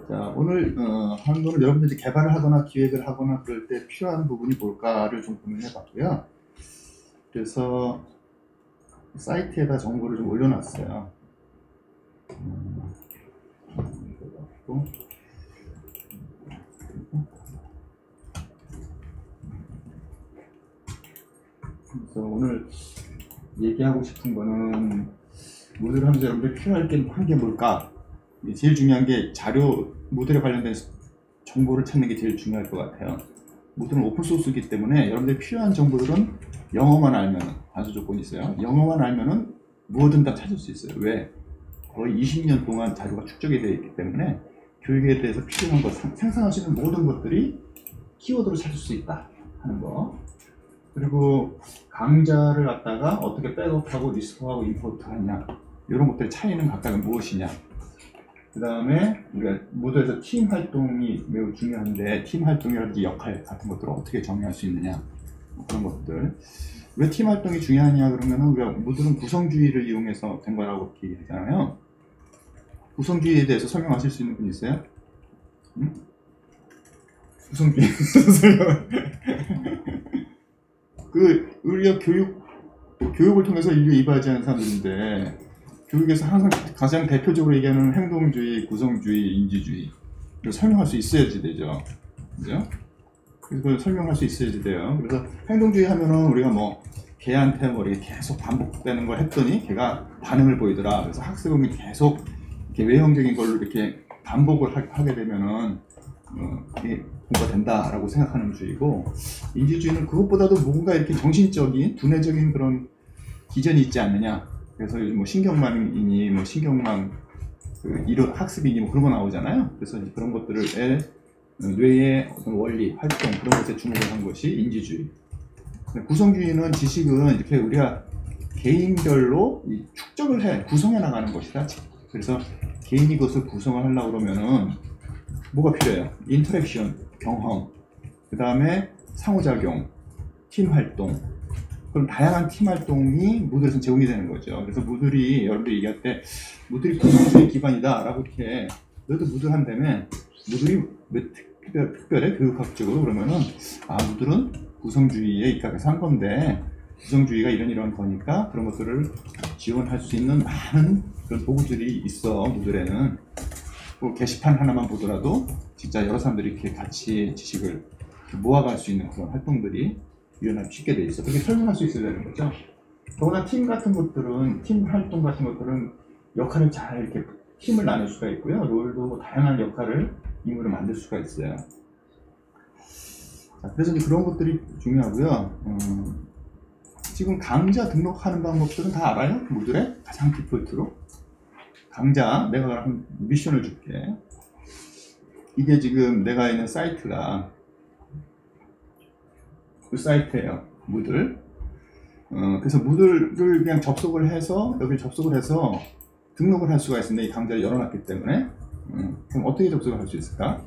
자, 오늘 하는 거는 여러분들이 개발을 하거나 기획을 하거나 그럴 때 필요한 부분이 뭘까를 좀 고민해 봤고요. 그래서 사이트에다 정보를 좀 올려놨어요. 그래서 오늘 얘기하고 싶은 거는 모델을 하면서 여러분들 필요할 게 한 게 뭘까? 제일 중요한 게 자료, 모델에 관련된 정보를 찾는 게 제일 중요할 것 같아요. 모델은 오픈소스이기 때문에 여러분들 필요한 정보들은 영어만 알면, 단수 조건이 있어요. 영어만 알면은 뭐든 다 찾을 수 있어요. 왜? 거의 20년 동안 자료가 축적이 되어 있기 때문에 교육에 대해서 필요한 것, 생성하시는 모든 것들이 키워드로 찾을 수 있다 하는 거. 그리고 강좌를 갖다가 어떻게 백업하고 리스크하고 임포트 하냐, 이런 것들의 차이는 각각 무엇이냐. 그 다음에 우리가 모두에서 팀 활동이 매우 중요한데, 팀 활동이라든지 역할 같은 것들을 어떻게 정의할 수 있느냐, 그런 것들. 왜 팀 활동이 중요하냐 그러면은, 우리가 모두는 구성주의를 이용해서 된 거라고 얘기하잖아요. 구성주의에 대해서 설명하실 수 있는 분 있어요? 응? 구성주의 설명. 우리가 교육을 통해서 인류 이바지하는 사람들인데, 교육에서 항상 가장 대표적으로 얘기하는 행동주의, 구성주의, 인지주의. 이걸 설명할 수 있어야지 되죠. 그죠? 그래서 그걸 설명할 수 있어야지 돼요. 그래서 행동주의 하면은 우리가 뭐, 걔한테 뭐 이렇게 계속 반복되는 걸 했더니 걔가 반응을 보이더라. 그래서 학습은 계속 이렇게 외형적인 걸로 이렇게 반복을 하게 되면은, 이게 공부가 된다라고 생각하는 주의고, 인지주의는 그것보다도 뭔가 이렇게 정신적인, 두뇌적인 그런 기전이 있지 않느냐. 그래서 요즘 뭐 신경망이니, 뭐 신경망, 이론 학습이니, 뭐 그런 거 나오잖아요. 그래서 이제 그런 것들을 뇌의 어떤 원리, 활동, 그런 것에 주목을 한 것이 인지주의. 구성주의는 지식은 이렇게 우리가 개인별로 축적을 구성해 나가는 것이다. 그래서 개인이 그것을 구성을 하려고 그러면은 뭐가 필요해요? 인터랙션, 경험, 그 다음에 상호작용, 팀 활동. 그럼 다양한 팀 활동이 무들에서 제공이 되는 거죠. 그래서 무들이, 여러분들이 얘기할 때 무들이 구성주의 기반이다 라고 이렇게, 너도 무들 한다면 무들이 왜 특별해? 교육학적으로 그러면은, 무들은 구성주의에 입각해서 한 건데, 구성주의가 이런 거니까 그런 것들을 지원할 수 있는 많은 그런 도구들이 있어. 무들에는 뭐 게시판 하나만 보더라도 진짜 여러 사람들이 이렇게 같이 지식을 모아갈 수 있는 그런 활동들이 유연하게 쉽게 돼 있어. 그렇게 설명할 수 있어야 되는 거죠. 더구나 팀 같은 것들은, 팀 활동 같은 것들은 역할을 잘 이렇게 팀을 나눌 수가 있고요. 롤도 뭐 다양한 역할을 임무를 만들 수가 있어요. 자, 그래서 이제 그런 것들이 중요하고요. 지금 강좌 등록하는 방법들은 다 알아요? 모듈에 가장 디폴트로. 강좌, 내가 한 미션을 줄게. 이게 지금 내가 있는 사이트가 그 사이트예요. 무들. 그래서 무들을 그냥 접속을 해서, 여기 접속을 해서 등록을 할 수가 있습니다. 이 강좌를 열어놨기 때문에. 그럼 어떻게 접속을 할 수 있을까?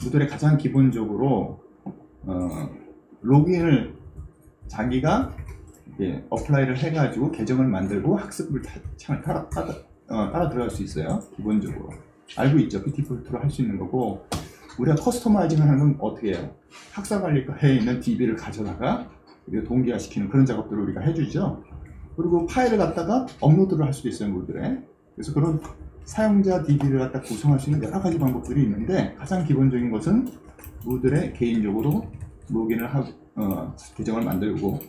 무들에 가장 기본적으로 로그인을 자기가 어플라이를 해가지고 계정을 만들고 학습을 창을 따라 들어갈 수 있어요. 기본적으로 알고 있죠. 그 디폴트로 할 수 있는 거고, 우리가 커스터마이징 하는 건 어떻게 해요? 학사관리과에 있는 DB를 가져다가 동기화시키는 그런 작업들을 우리가 해주죠. 그리고 파일을 갖다가 업로드를 할 수도 있어요, 모듈에. 그래서 그런 사용자 DB를 갖다 구성할 수 있는 여러 가지 방법들이 있는데, 가장 기본적인 것은 모듈에 개인적으로 로그인을 하고 계정을 만들고,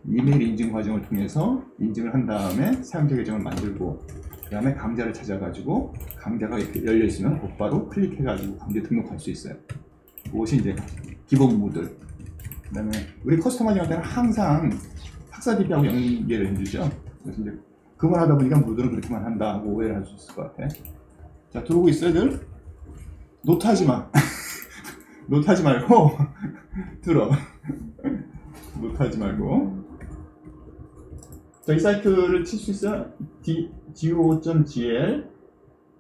이메일 인증 과정을 통해서 인증을 한 다음에 사용자 계정을 만들고, 그 다음에 강좌를 찾아가지고 강좌가 이렇게 열려있으면 곧바로 클릭해가지고 강좌 등록할 수 있어요. 그것이 이제 기본 모듈. 그 다음에 우리 커스터마이징 할 때는 항상 학사 DB하고 연계를 해주죠. 그래서 이제 그만 하다 보니까 모듈은 그렇게만 한다 하고 오해를 할 수 있을 것 같아. 자, 들어오고 있어요, 들? 노트하지 마. 노트하지 말고 들어. 노트하지 말고. 자, 이 사이트를 칠 수 있어요? go.gl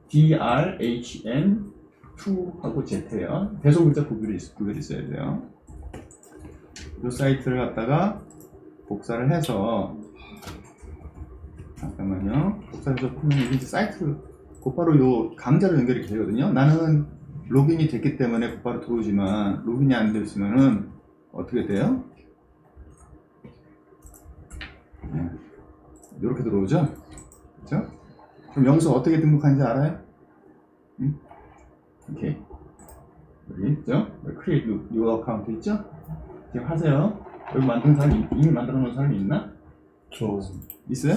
drhn2하고 z예요. 대소 글자 구별이 있어야 돼요. 이 사이트를 갖다가 복사를 해서, 잠깐만요. 복사해서 보면 이제 사이트 곧바로 요 강좌로 연결이 되거든요. 나는 로그인이 됐기 때문에 곧바로 들어오지만 로그인이 안 됐으면은 어떻게 돼요? 네. 이렇게 들어오죠? 그렇죠? 그럼 여기서 어떻게 등록하는지 알아요? 응? 오케이. 여기 있죠? Create Your Account 있죠? 지금 하세요. 여기 만든 사람이, 이미 만들어 놓은 사람이 있나? 저... 있어요?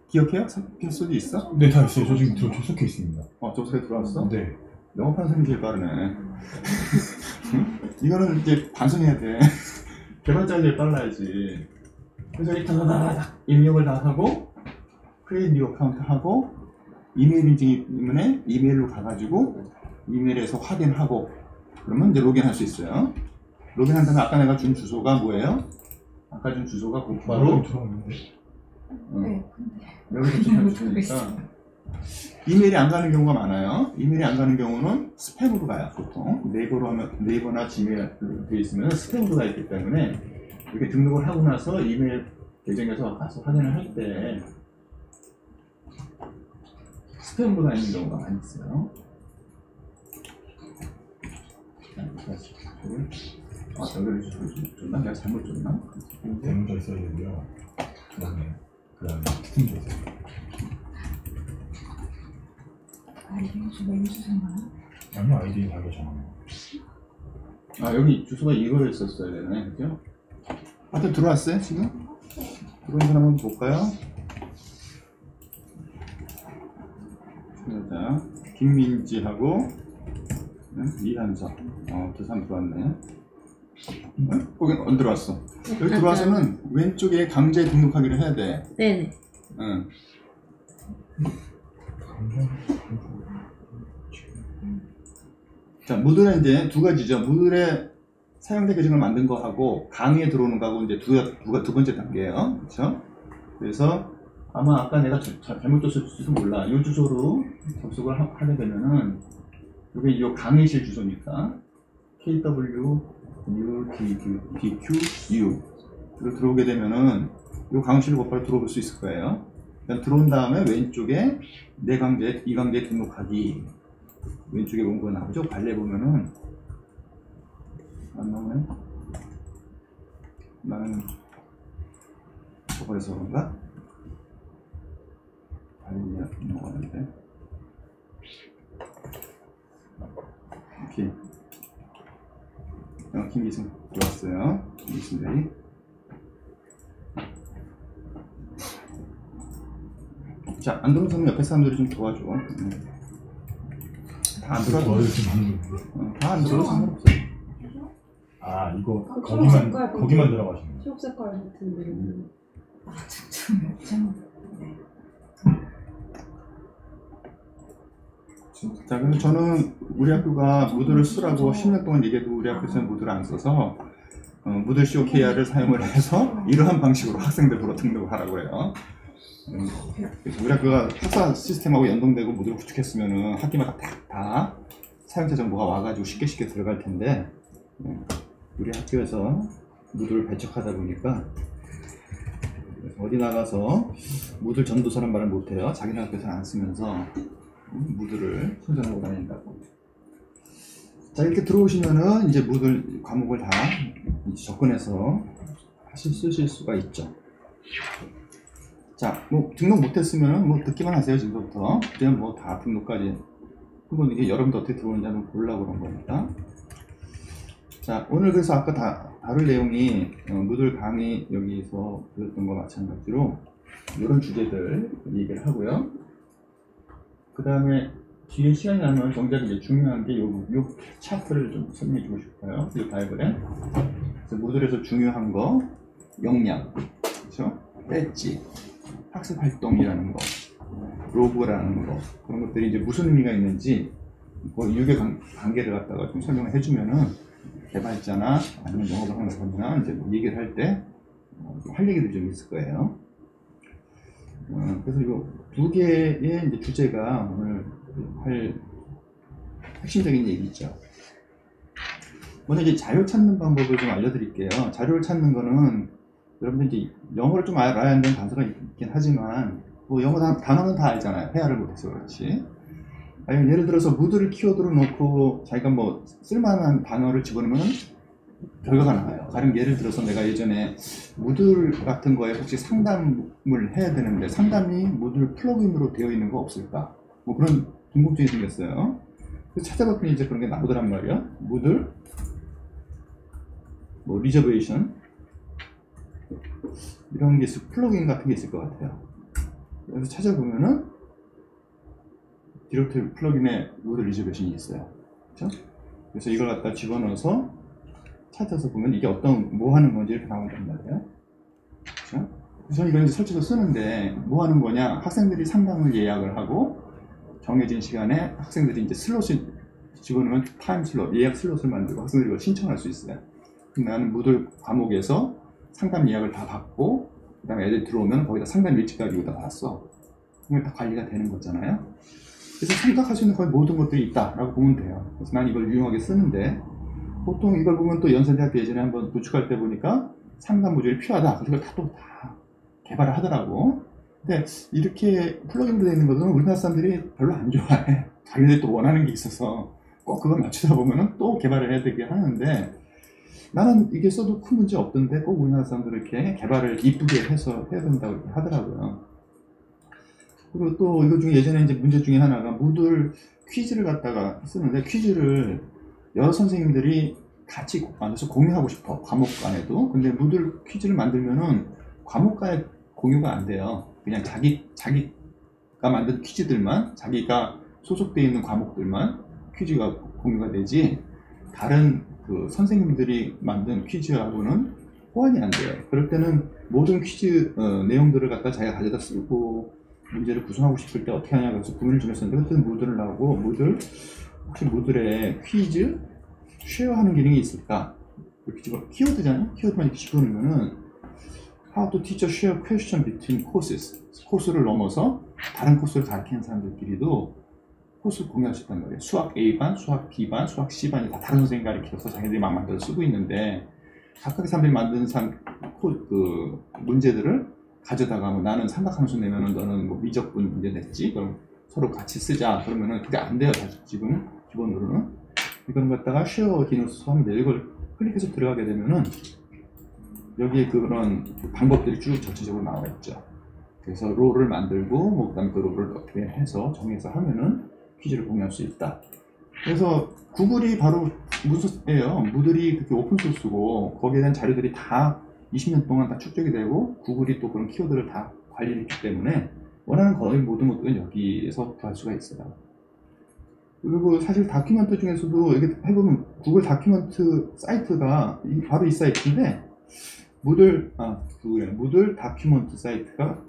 기억해요? 패스워드 있어? 네, 다 있어요. 저 지금 접속해 있습니다. 접속해 들어왔어? 네. 영업하는 사람이 제일 빠르네. 이거는 이제 반성해야 돼. 개발자가 제일 빨라야지. 그래서 이렇게 다다다닥 입력을 다 하고 Create New Account 하고 이메일 인증이 때문에 이메일로 가가지고 이메일에서 확인하고 그러면 이제 로그인할 수 있어요. 로그인한 다음에 아까 내가 준 주소가 뭐예요? 아까 준 주소가 곧바로 네. 여기서 주소니까 이메일이 안 가는 경우가 많아요. 이메일이 안 가는 경우는 스팸으로 가요. 보통 네이버로 하면 네이버나 지메일로 되어 있으면 스팸으로 가 있기 때문에 이렇게 등록을 하고 나서 이메일 계정에서 가서 확인을 할 때 스팸으로 가 있는 경우가 많이 있어요. 여기를 줬나? 내가 잘못 줬나? 대문자 있어야 되고요. 그다음에 투품자 있어요. 아이디는 좀 메뉴주세요. 아니요, 아이디 자기가 정하는. 여기 주소가 이거였었어야 되네, 그죠? 하여튼 들어왔어요, 지금? 들어온 사람 한번 볼까요? 자, 김민지하고 이한서. 두 사람 들어왔네. 거기 안 들어왔어. 여기 들어와서는 왼쪽에 강제 등록하기를 해야 돼. 네네. 응. 자, 무들은 이제 두 가지죠. 무들의 사용자 계정을 만든 거하고 강의에 들어오는 거하고 이제 두 번째 단계예요. 그렇죠? 그래서 아마 아까 내가 잘못 줬을지도 몰라. 이 주소로 접속을 하게 되면은 이게 이 강의실 주소니까 KWUDQU 들어오게 되면은 이 강의실로 곧바로 들어올 수 있을 거예요. 그냥 들어온 다음에 왼쪽에 내 강좌에 이 강좌에 등록하기 왼쪽에 원고가 나오죠. 관리해 보면은 안 나오네. 나는 저번에서 그런가? 관리야 넘어가는데. 오케이. 김기승 들어왔어요. 김기승 대리. 자, 안 들어온 사람 옆에 사람들이 좀 도와줘. 다 안 들어와도 다 안 들어도 상관없어요. 아, 이거 초록색깔 거기만 들어가시는 거예요? 초록색깔 같은 데는 자, 그럼 저는 우리 학교가 무드를 쓰라고 10년 동안 얘기해도 우리 학교에서는 무드를 안 써서 무드 COKR을 사용을 해서 이러한 방식으로 학생들로 등록을 하라고 해요. 그래서 우리 학교가 학사 시스템하고 연동되고 무드를 구축했으면은 학기마다 다 사용자 정보가 와가지고 쉽게 들어갈 텐데 우리 학교에서 무드를 배척하다 보니까 어디 나가서 무드 전도사란 말을 못해요. 자기네 학교에서는 안 쓰면서 무드를 선전하고 다닌다고. 자, 이렇게 들어오시면은 이제 무드 과목을 다 이제 접근해서 쓰실 수가 있죠. 자, 뭐 등록 못했으면 뭐 듣기만 하세요. 지금부터 그냥 뭐 다 등록까지 한번 이게 여러분도 어떻게 들어오는지 한번 보려고 그런 겁니다. 자, 오늘 그래서 아까 다룰 내용이 무드 강의 여기서 들었던 거 마찬가지로 이런 주제들 얘기를 하고요. 그 다음에 뒤에 시간이 나면 정작 이제 중요한 게 요 차트를 좀 설명해 주고 싶어요. 이 다이어그램. 그래서 무드에서 중요한 거, 역량, 그렇죠? 배지, 학습 활동이라는 거, 로그라는 거, 그런 것들이 이제 무슨 의미가 있는지 그 유교 관계를 갖다가 좀 설명을 해주면은 개발자나 아니면 영업을 하는 사람이나 이제 뭐 얘기를 할 때 할 얘기들이 좀 있을 거예요. 그래서 이 두 개의 이제 주제가 오늘 할 핵심적인 얘기죠. 먼저 이제 자료 찾는 방법을 좀 알려드릴게요. 자료를 찾는 거는 여러분들 이제 영어를 좀 알아야 하는 단서가 있긴 하지만 뭐 영어 단어는 다 알잖아요. 회화를 못해서 그렇지. 아니면 예를 들어서 무드를 키워드로 놓고 자기가 뭐 쓸만한 단어를 집어넣으면 결과가 나와요. 가령 예를 들어서 내가 예전에 무들 같은 거에 혹시 상담을 해야 되는데 상담이 무들 플러그인으로 되어 있는 거 없을까? 뭐 그런 궁금증이 생겼어요. 그래서 찾아봤더니 이제 그런 게 나오더란 말이야. 무들, 뭐 리저베이션 이런 게 있을, 플러그인 같은 게 있을 것 같아요. 그래서 찾아보면은 디렉토리 플러그인에 무들 리저베이션이 있어요. 그렇죠? 그래서 이걸 갖다 집어넣어서 찾아서 보면 이게 어떤 뭐 하는 건지 이렇게 나온단 말이에요. 그렇죠? 그래서 이걸 이제 설치해서 쓰는데 뭐 하는 거냐? 학생들이 상담을 예약을 하고 정해진 시간에 학생들이 이제 슬롯을 집어넣으면 타임 슬롯, 예약 슬롯을 만들고 학생들이 이걸 신청할 수 있어요. 나는 무들 과목에서 상담 예약을 다 받고 그 다음에 애들 들어오면 거기다 상담 일지까지 다 봤어. 그러면 다 관리가 되는 거잖아요. 그래서 생각할 수 있는 거의 모든 것들이 있다라고 보면 돼요. 그래서 난 이걸 유용하게 쓰는데 보통 이걸 보면 또 연세대학교 예전에 한번 구축할 때 보니까 상담 모듈이 필요하다. 그래서 그걸 다 개발을 하더라고. 근데 이렇게 플러그인으로 되어 있는 것은 우리나라 사람들이 별로 안 좋아해. 자기들이 또 원하는 게 있어서 꼭 그걸 맞추다 보면은 또 개발을 해야 되게 하는데 나는 이게 써도 큰 문제 없던데 꼭 우리나라 사람들은 이렇게 개발을 이쁘게 해서 해야 된다고 이렇게 하더라고요. 그리고 또 이거 중에 예전에 이제 문제 중에 하나가 무들 퀴즈를 갖다가 쓰는데 퀴즈를 여러 선생님들이 같이 만들어서 공유하고 싶어. 과목 간에도. 근데 무들 퀴즈를 만들면은 과목 간에 공유가 안 돼요. 그냥 자기가 만든 퀴즈들만, 자기가 소속되어 있는 과목들만 퀴즈가 공유가 되지, 다른 그 선생님들이 만든 퀴즈하고는 호환이 안 돼요. 그럴 때는 모든 퀴즈 내용들을 갖다 자기가 가져다 쓰고 문제를 구성하고 싶을 때 어떻게 하냐 그래서 고민을 좀 했었는데 그때는 무들을 나오고 혹시 무들에 퀴즈 쉐어하는 기능이 있을까? 이렇게 집어 키워드잖아요. 키워드만 이렇게 집어넣으면은 How to teach a share question between courses. 코스를 넘어서 다른 코스를 가르치는 사람들끼리도 코스를 공유할 수 있단 말이에요. 수학 A반, 수학 B반, 수학 C반이 다 다른 선생님이 가르쳐서 자기들이 막 만들어서 쓰고 있는데 각각의 사람들이 만든 그 문제들을 가져다가 뭐 나는 삼각함수 내면은 너는 뭐 미적분 문제 냈지? 그럼 서로 같이 쓰자. 그러면은 그게 안 돼요. 지금 기본으로는. 이걸 갖다가 쉐어 기능을 하는데 이걸 클릭해서 들어가게 되면은 여기에 그런 방법들이 쭉 전체적으로 나와 있죠. 그래서 롤을 만들고 뭐 그다음에 그 롤을 어떻게 해서 정해서 하면은 퀴즈를 공유할 수 있다. 그래서 구글이 바로 무드예요. 무들이 그렇게 오픈소스고 거기에 대한 자료들이 다 20년 동안 다 축적이 되고 구글이 또 그런 키워드를 다 관리를 했기 때문에 원하는 거의 모든 것들은 여기에서 구할 수가 있어요. 그리고 사실 다큐멘트 중에서도 이렇게 해보면 구글 다큐멘트 사이트가 바로 이 사이트인데 무들 다큐멘트 사이트가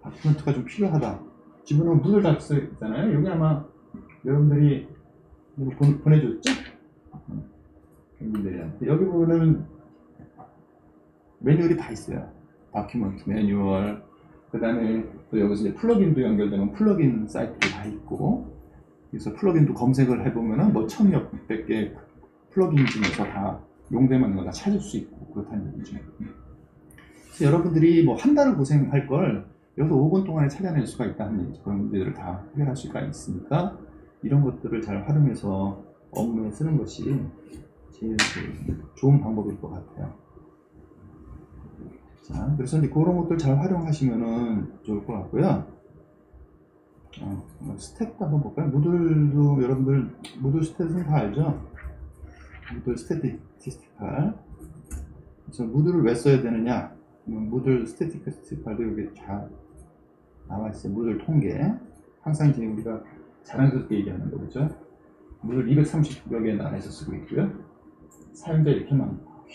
다큐멘트가 좀 필요하다. 집어넣으면 무들 다큐 있잖아요. 여기 아마 여러분들이 보내줬죠? 여러분들한테 여기 보면은 매뉴얼이 다 있어요. 다큐멘트 매뉴얼, 그 다음에 또 여기서 이제 플러긴도 연결되는 플러긴 사이트도 다 있고, 그래서 플러긴도 검색을 해보면은 뭐 1000몇 개 플러긴 중에서 다 용도에 맞는 거 다 찾을 수 있고 그렇다는 얘기죠. 그래서 여러분들이 뭐 한 달을 고생할 걸 여기서 5분 동안에 찾아낼 수가 있다는 얘기죠. 그런 문제들을 다 해결할 수가 있으니까 이런 것들을 잘 활용해서 업무에 쓰는 것이 제일 좋은 방법일 것 같아요. 자, 그래서 이제 그런 것들 잘 활용하시면은 좋을 것 같고요. 스탯도 한번 볼까요? 무들도 여러분들 무들 스탯은 다 알죠? 무들 스태티스티칼. 그래서 무들을 왜 써야 되느냐? 무들 스태티스티칼도 여기 잘 나와 있어요. 무들 통계. 항상 이제 우리가 자랑스럽게 얘기하는 거죠. 무들 230여 개 나라에서 쓰고 있고요. 사용자 이렇게 많고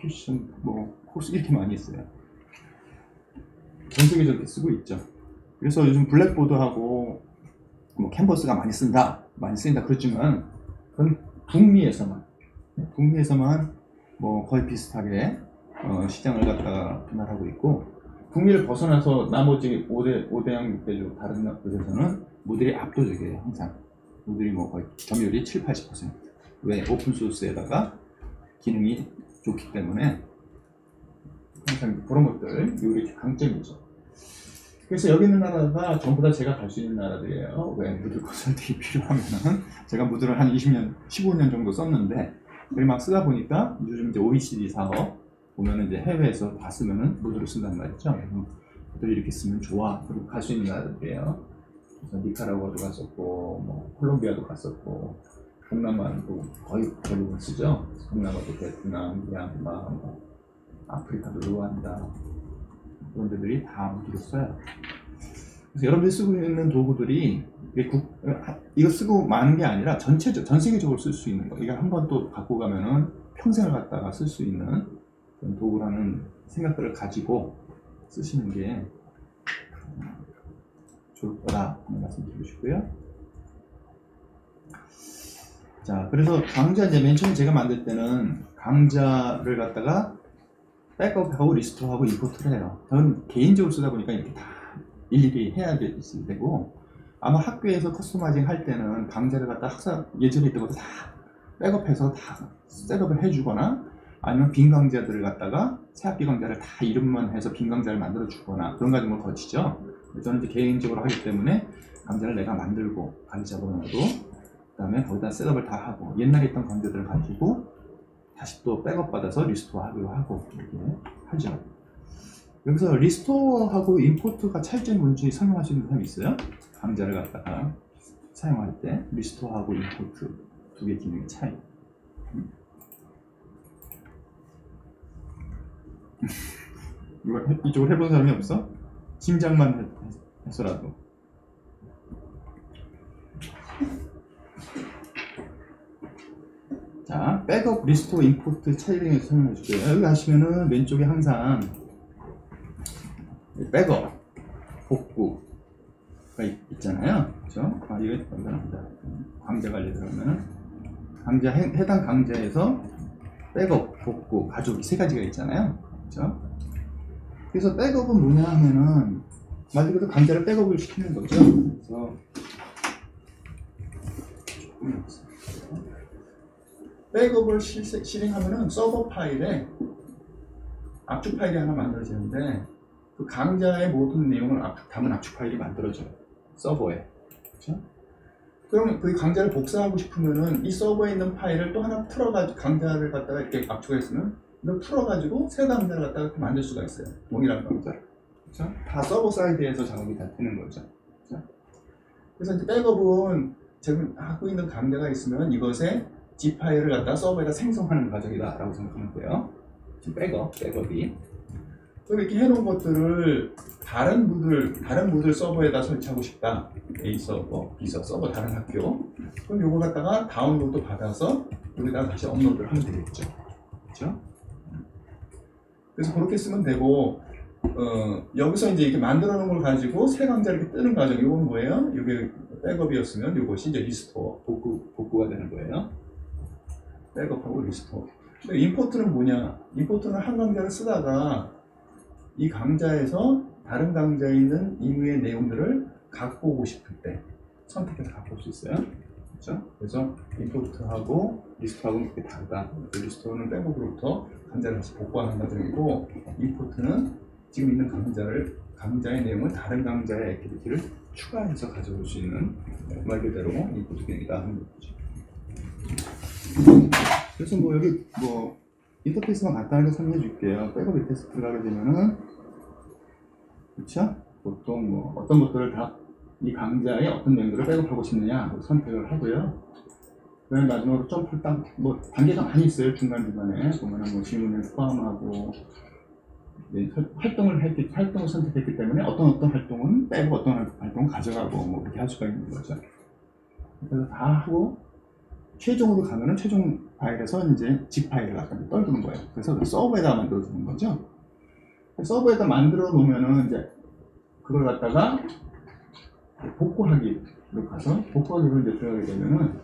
퀴션 뭐 코스 이렇게 많이 있어요. 전 세계적으로 이렇게 쓰고 있죠. 그래서 요즘 블랙보드하고 뭐 캔버스가 많이 쓰인다 그렇지만 그건 북미에서만 뭐 거의 비슷하게 시장을 갖다가 분할하고 있고 북미를 벗어나서 나머지 5대양 6대주 다른 곳에서는 무들이 압도적이에요. 항상 무들이 뭐 거의 점유율이 70-80%. 왜? 오픈소스에다가 기능이 좋기 때문에 항상 그런 것들 우리 강점이죠. 그래서 여기 있는 나라가 전부 다 제가 갈 수 있는 나라들이에요. 왜 무드 컨설팅이 필요하면은 제가 무드를 한 20년, 15년 정도 썼는데 그걸 막 쓰다 보니까 요즘 이제 OECD 사업 보면은 이제 해외에서 다 쓰면은 무드를 쓴단 말이죠. 그래서 이렇게 쓰면 좋아. 그리고 갈 수 있는 나라들이에요. 그래서 니카라과도 갔었고, 뭐 콜롬비아도 갔었고, 동남아도 거의 대부분 쓰죠. 동남아도 베트남, 미얀마, 뭐 아프리카도 루안다 그런 데들이 다 무드를 써요. 그래서 여러분들이 쓰고 있는 도구들이 이거 쓰고 마는 게 아니라 전 세계적으로 쓸 수 있는 거. 이거 한번 또 갖고 가면은 평생을 갖다가 쓸 수 있는 그런 도구라는 생각들을 가지고 쓰시는 게 좋을 거다 말씀드리고 싶고요. 자, 그래서 강좌 이제 맨 처음에 제가 만들 때는 강좌를 갖다가 백업하고 리스토어하고 임포트를 해요. 저는 개인적으로 쓰다 보니까 이렇게 다 일일이 해야 되고, 아마 학교에서 커스터마이징 할 때는 강좌를 갖다 예전에 있던 것도 다 백업해서 다 셋업을 해주거나, 아니면 빈 강좌들을 갖다가 새학기 강좌를 다 이름만 해서 빈 강좌를 만들어 주거나 그런 과정을 거치죠. 저는 이제 개인적으로 하기 때문에 강좌를 내가 만들고 관리 잡아놓고, 그 다음에 거기다 셋업을 다 하고, 옛날에 있던 강좌들을 가지고 다시 또 백업 받아서 리스토어하기로 하고 이렇게 하죠. 여기서 리스토어하고 임포트가 차이점이 뭔지 설명할 수 있는 사람이 있어요? 강좌를 갖다가 사용할 때 리스토어하고 임포트 두 개 기능의 차이. 이쪽을 해본 사람이 없어? 짐작만 했어라도. 자, 백업, 리스토어, 임포트 차이를 설명해 줄게요. 여기 가시면은 왼쪽에 항상 백업, 복구가 있잖아요. 그렇죠? 아, 이거 강좌 관리 들어가면은 해당 강좌에서 백업, 복구, 가족 세 가지가 있잖아요. 그렇죠? 그래서 백업은 뭐냐 하면은 말 그대로 강좌를 백업을 시키는 거죠. 그래서 백업을 실행하면은 서버 파일에 압축 파일이 하나 만들어지는데, 그 강좌의 모든 내용을 담은 압축 파일이 만들어져요. 서버에. 그렇죠? 그럼 그 강좌를 복사하고 싶으면은 이 서버에 있는 파일을 또 하나 풀어가지고, 강좌를 갖다가 이렇게 압축했으면 이걸 풀어가지고 새 강좌를 갖다가 만들 수가 있어요. 동일한 강좌를. 그렇죠? 다 서버 사이드에서 작업이 다 되는 거죠. 그렇죠? 그래서 이제 백업은 지금 하고 있는 강좌가 있으면 이것에 zip 파일을 갖다 서버에다 생성하는 과정이다 라고 생각하면 돼요. 지금 백업이. 그럼 이렇게 해놓은 것들을 다른 무들 서버에다 설치하고 싶다. A 서버, B 서버, 다른 학교. 그럼 요거 갖다가 다운로드 받아서 여기다가 다시 업로드를 하면 되겠죠. 그렇죠? 그래서 그렇게 쓰면 되고, 여기서 이제 이렇게 만들어 놓은 걸 가지고 새 강좌 이렇게 뜨는 과정. 이건 뭐예요? 이게 백업이었으면 이것이 이제 리스토어, 복구가 되는 거예요. 백업하고 리스토어. 근데 임포트는 뭐냐? 임포트는 한 강좌를 쓰다가 이 강좌에서 다른 강좌에 있는 임의의 내용들을 갖고 오고 싶을 때 선택해서 갖고 올 수 있어요. 그렇죠? 그래서 임포트하고 리스토어하고는 그렇게 다르다. 리스토어는 백업으로부터 강좌를 다시 복구하는 과정이고, 임포트는 지금 있는 강좌의 내용을 다른 강좌의 액티비티를 추가해서 가져올 수 있는, 말 그대로 임포트 기능이다 하는 거죠. 그래서 뭐 여기 뭐 인터페이스만 간단하게 설명해 줄게요. 백업 인터페이스 들어가게 되면은, 그렇죠? 보통 뭐 어떤 것들을 다 이 강좌에 어떤 내용들을 백업하고 싶느냐 선택을 하고요. 그다음에 마지막으로 점프 뭐 단계가 많이 있어요. 중간중간에 보면은 뭐 질문을 포함하고, 활동을 선택했기 때문에 어떤 활동은 빼고 어떤 활동은 가져가고 뭐 이렇게 할 수가 있는 거죠. 그래서 다 하고 최종으로 가면은 최종 파일에서 이제 zip 파일을 갖다 떨구는 거예요. 그래서 서버에다 만들어 주는 거죠. 서버에다 만들어 놓으면은 이제 그걸 갖다가 복구하기로 가서 복구하기로 이제 들어가게 되면은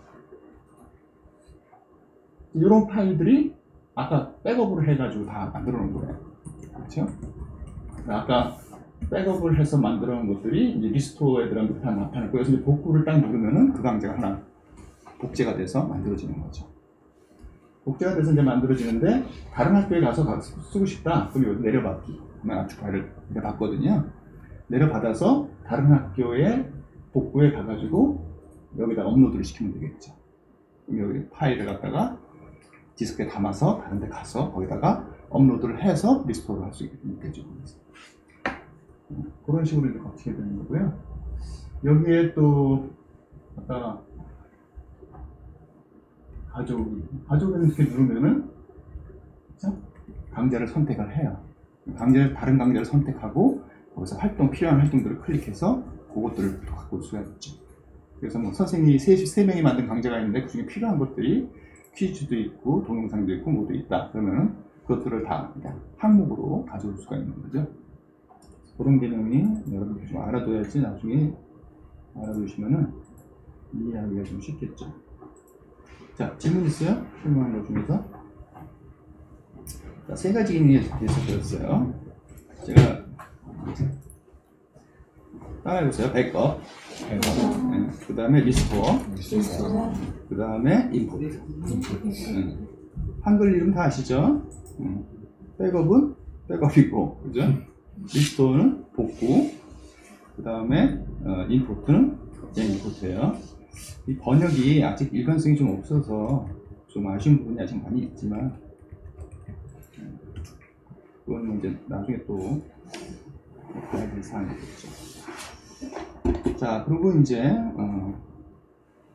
이런 파일들이 아까 백업으로 해가지고 다 만들어 놓은 거예요. 그렇죠? 아까 백업을 해서 만들어 놓은 것들이 이제 리스토어에 들어가면 다 나타나고, 그래서 이제 복구를 딱 누르면은 그 강좌가 하나 복제가 돼서 만들어지는 거죠. 복제가 돼서 이제 만들어지는데, 다른 학교에 가서 쓰고 싶다. 그럼 여기 내려받기. 압축 파일을 내려봤거든요. 내려받아서 다른 학교에 복구에 가가지고 여기다 업로드를 시키면 되겠죠. 그럼 여기 파일을 갖다가 디스크에 담아서 다른 데 가서 거기다가 업로드를 해서 리스토어를 할 수 있게 되죠. 그런 식으로 이제 거치게 되는 거고요. 여기에 또 아까 가족을 이렇게 누르면은 그렇죠? 강좌를 선택을 해요. 다른 강좌를 선택하고 거기서 필요한 활동들을 클릭해서 그것들을 갖고 올 수가 있죠. 그래서 뭐 선생님이 세 명이 만든 강좌가 있는데 그 중에 필요한 것들이 퀴즈도 있고 동영상도 있고 뭐도 있다. 그러면은 그것들을 다 항목으로 가져올 수가 있는 거죠. 그런 개념이 여러분들 좀 알아둬야지 나중에 알아두시면은 이해하기가 좀 쉽겠죠. 자, 질문 있어요? 설명한 것 중에서? 자, 세 가지 기능에 대해서 배웠어요. 제가 따라해보세요. 백업, 그 다음에 리스토어, 그 다음에 임포트. 한글 이름 다 아시죠? 백업은 백업이고, 그죠? 리스토어는 복구, 그 다음에 임포트는 임포트예요. 이 번역이 아직 일관성이 좀 없어서 좀 아쉬운 부분이 아직 많이 있지만 그건 이제 나중에 또 봐야 될 사항이겠죠. 자, 그리고 이제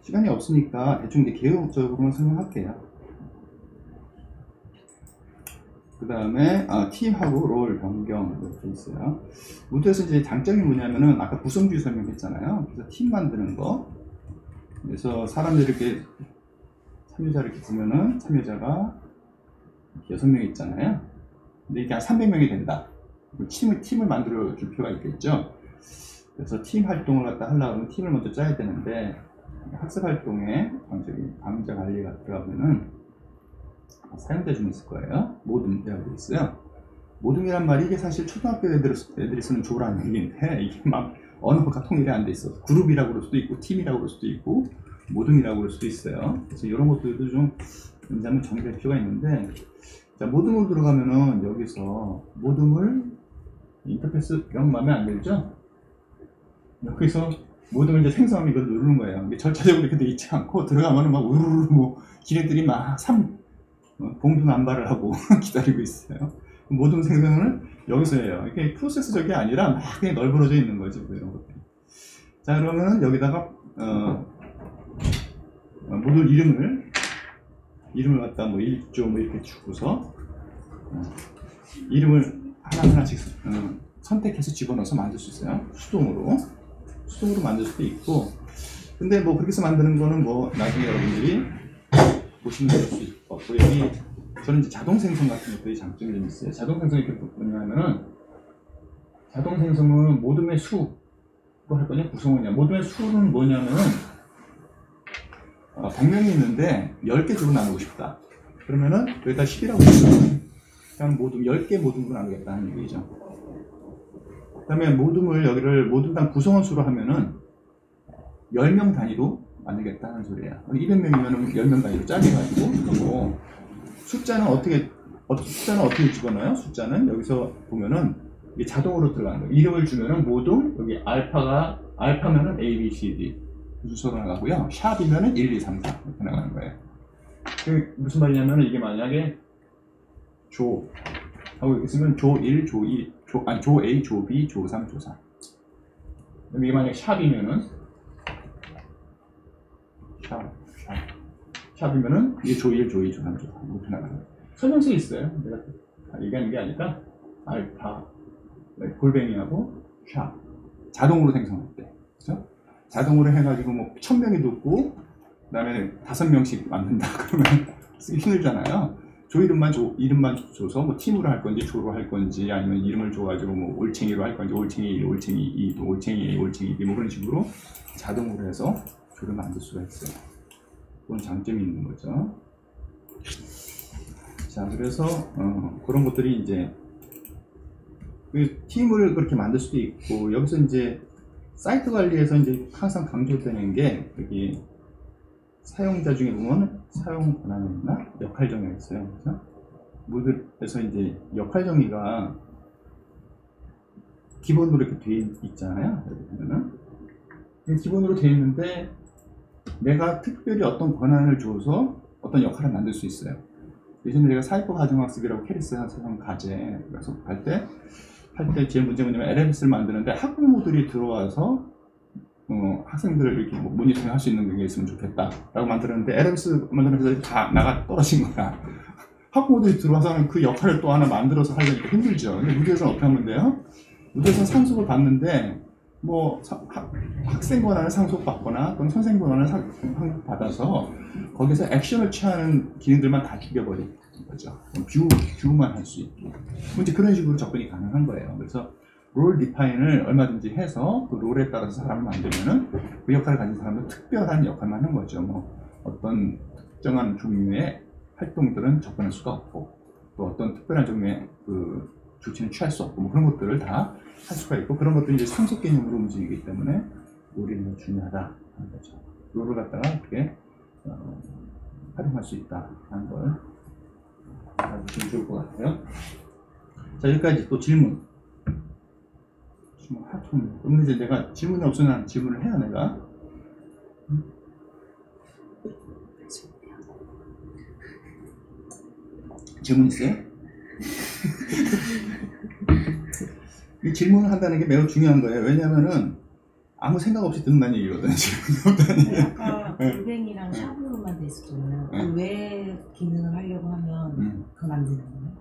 시간이 없으니까 대충 이제 개요적으로만 설명할게요. 그 다음에 팀하고 롤 변경 이렇게 있어요. 무드에서 이제 장점이 뭐냐면은 아까 구성주의 설명했잖아요. 그래서 팀 만드는 거. 그래서 사람들이 이렇게 참여자를 이렇게 보면은 참여자가 6명 있잖아요. 근데 이게 한 300명이 된다. 팀을 만들어 줄 필요가 있겠죠. 그래서 팀 활동을 갖다 하려고 하면 팀을 먼저 짜야 되는데 학습 활동에 강좌 관리가 들어가면은 사용자 중에 있을 거예요. 모둠이라고 되어 있어요. 모둠이란 말이 이게 사실 초등학교 애들이 쓰는 조라는 얘기인데 이게 막 언어가 통일이 안 돼 있어. 그룹이라고 그럴 수도 있고 팀이라고 그럴 수도 있고 모둠이라고 그럴 수도 있어요. 그래서 이런 것들도 좀 한번 정리할 필요가 있는데, 자, 모둠으로 들어가면은 여기서 모둠을 인터페이스 영 마음에 안 들죠? 여기서 모둠을 이제 생성하면 이걸 누르는 거예요. 이게 절차적으로 이렇게 돼 있지 않고 들어가면은 막 우르르 뭐 기능들이 막 봉두난발을 하고 기다리고 있어요. 모둠 생성을 여기서 해요. 이게 프로세스적이 아니라 막 그냥 널브러져 있는 거지, 뭐 이런 것들. 자, 그러면은 여기다가 모듈 이름을 갖다 뭐 1조 뭐 이렇게 주고서 이름을 하나하나씩 선택해서 집어넣어서 만들 수 있어요. 수동으로 만들 수도 있고. 근데 뭐 그렇게 해서 만드는 거는 뭐 나중에 여러분들이 보시면 될 수 있고, 여기 저는 이제 자동 생성 같은 것들이 장점이 좀 있어요. 자동 생성이 이렇게 뭐냐면은, 자동 생성은 모둠의 수로 할 거냐 구성원이냐. 모둠의 수는 뭐냐면은 100명이 있는데 10개 주로 나누고 싶다. 그러면은 여기다 10이라고 했어요. 그냥 모둠 10개 모둠으로 나누겠다는 얘기죠. 그 다음에 여기를 모둠당 구성원 수로 하면은 10명 단위로 만들겠다는 소리야. 200명이면 10명 단위로 짜게가지고 그러고, 숫자는 어떻게 집어넣어요? 숫자는 여기서 보면은 이게 자동으로 들어가는 거예요. 이름을 주면은 모둠, 여기 알파면은 A, B, C, D 순서로 나가고요. 샵이면은 1, 2, 3, 4 이렇게 나가는 거예요. 그 무슨 말이냐면은 이게 만약에 조 하고 이렇게 쓰면 조 1, 조 2, 조 A, 조 B, 조 3, 조 4. 그럼 이게 만약에 샵이면은 샵이면은 이게 조 1, 조 2, 조 3, 조 4 이렇게 나가는 거예요. 설명서에 있어요. 내가 얘기하는 게 아니라 알파, 골뱅이하고 샵 자동으로 생성할 때, 그렇죠? 자동으로 해가지고 뭐 1000명이 듣고 그다음에 5명씩 만든다 그러면 쓰기 힘들잖아요. 조 이름만 줘서 뭐 팀으로 할 건지 조로 할 건지 아니면 이름을 줘가지고 뭐 올챙이로 할 건지 올챙이 1, 올챙이 2, 또 올챙이 A, 올챙이 B 뭐 그런 식으로 자동으로 해서 조를 만들 수가 있어요. 그런 장점이 있는 거죠. 자, 그래서 그런 것들이 이제 그 팀을 그렇게 만들 수도 있고, 여기서 이제 사이트 관리에서 이제 항상 강조되는 게 여기 사용자 중에 보면 사용 권한이 있나? 역할 정의가 있어요. 그래서 모드에서 이제 역할 정의가 기본으로 이렇게 돼 있잖아요. 여기 보면은 기본으로 돼 있는데 내가 특별히 어떤 권한을 줘서 어떤 역할을 만들 수 있어요. 예전에 내가 사이코 가정학습이라고 캐리스 학생 과제 그래서 할 때 제 문제가 뭐냐면 LMS를 만드는데 학부모들이 들어와서 학생들을 이렇게 모니터링 할 수 있는 게 있으면 좋겠다 라고 만들었는데 LMS 만드는 다 나가 떨어진 거야. 학부모들이 들어와서 그 역할을 또 하나 만들어서 하려니까 힘들죠. 근데 무대에서는 어떻게 하면 돼요? 무대에서는 상속을 받는데 뭐 학생 권한을 상속받거나 또는 선생님 권한을 상속받아서 거기서 액션을 취하는 기능들만 다 죽여버린 거죠. 뷰만 할 수 있게. 이제 그런 식으로 접근이 가능한 거예요. 그래서 롤 디파인을 얼마든지 해서 그 롤에 따라서 사람을 만들면은 그 역할을 가진 사람은 특별한 역할만 하는 거죠. 뭐 어떤 특정한 종류의 활동들은 접근할 수가 없고 또 어떤 특별한 종류의 그 조치는 취할 수 없고 뭐 그런 것들을 다 할 수가 있고 그런 것들이 이제 상속 개념으로 움직이기 때문에 롤이 중요하다 하는 거죠. 롤을 갖다가 어떻게 활용할 수 있다 하는 걸 아주 좋을 것 같아요. 자 여기까지 또 질문 하품. 그러면 이제 내가 질문이 없으면 질문을 해야 내가. 질문 있어요? 이 질문을 한다는 게 매우 중요한 거예요. 왜냐면은 아무 생각 없이 듣는 얘기거든요. 질문이 없다는 얘기. 아까 골뱅이랑 샵으로만 돼 있었잖아요. 그 외 기능을 하려고 하면 그건 안 되는 거예요?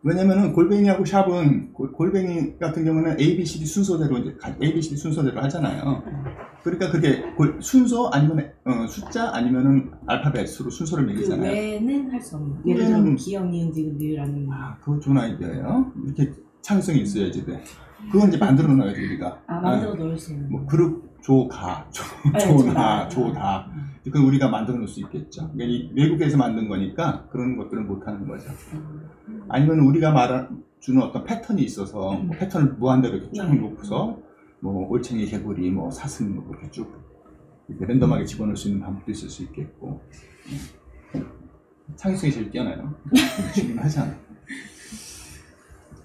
왜냐면은 골뱅이하고 샵은 골뱅이 같은 경우는 ABCD 순서대로 이제 ABCD 순서대로 하잖아요. 그러니까 그게 순서 아니면 숫자 아니면은 알파벳으로 순서를 매기잖아요. 그 외는 할 수 없는. 예를 들면 기억, 니은, 지금, 니을라는. 그거 좋은 아이디어예요. 이렇게 창의성이 있어야지 돼. 그건 이제 만들어 놓아야지 우리가. 만들어 놓을 수 있는. 뭐 그룹 조가, 조나, 조다. 그건 우리가 만들어 놓을 수 있겠죠. 그러니까 외국에서 만든 거니까 그런 것들은 못 하는 거죠. 아니면 우리가 주는 어떤 패턴이 있어서 뭐 패턴을 무한대로 이렇게 쭉 놓고서 뭐 올챙이, 개구리, 뭐 사슴 뭐 이렇게 쭉 이렇게 랜덤하게 집어넣을 수 있는 방법도 있을 수 있겠고 창의성이 제일 뛰어나요. 질문하지 않아.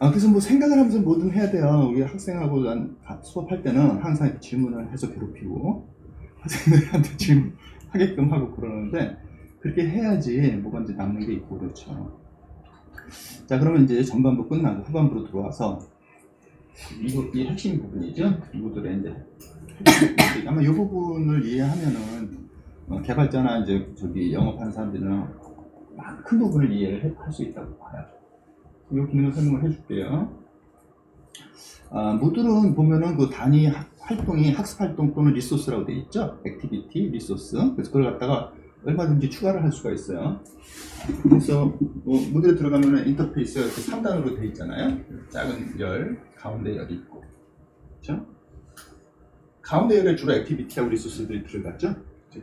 그래서 뭐 생각을 하면서 뭐든 해야 돼요. 우리 학생하고 난 수업할 때는 항상 질문을 해서 괴롭히고 학생들한테 질문하게끔 하고 그러는데 그렇게 해야지 뭐가 이제 남는 게 있고 그렇죠. 자 그러면 이제 전반부 끝나고 후반부로 들어와서 이 핵심 부분이죠. 이거들의 이제 아마 이 부분을 이해하면은 개발자나 이제 영업하는 사람들은 큰 부분을 이해를 할 수 있다고 봐요. 이 기능을 설명을 해줄게요. 모듈은 보면은 그 단위 활동이 학습 활동 또는 리소스라고 되어 있죠. 액티비티, 리소스. 그래서 그걸 갖다가 얼마든지 추가를 할 수가 있어요. 그래서 모듈에 들어가면 인터페이스가 이렇게 3단으로 되어 있잖아요. 작은 열, 가운데 열이 있고, 그렇죠? 가운데 열에 주로 액티비티하고 리소스들이 들어갔죠.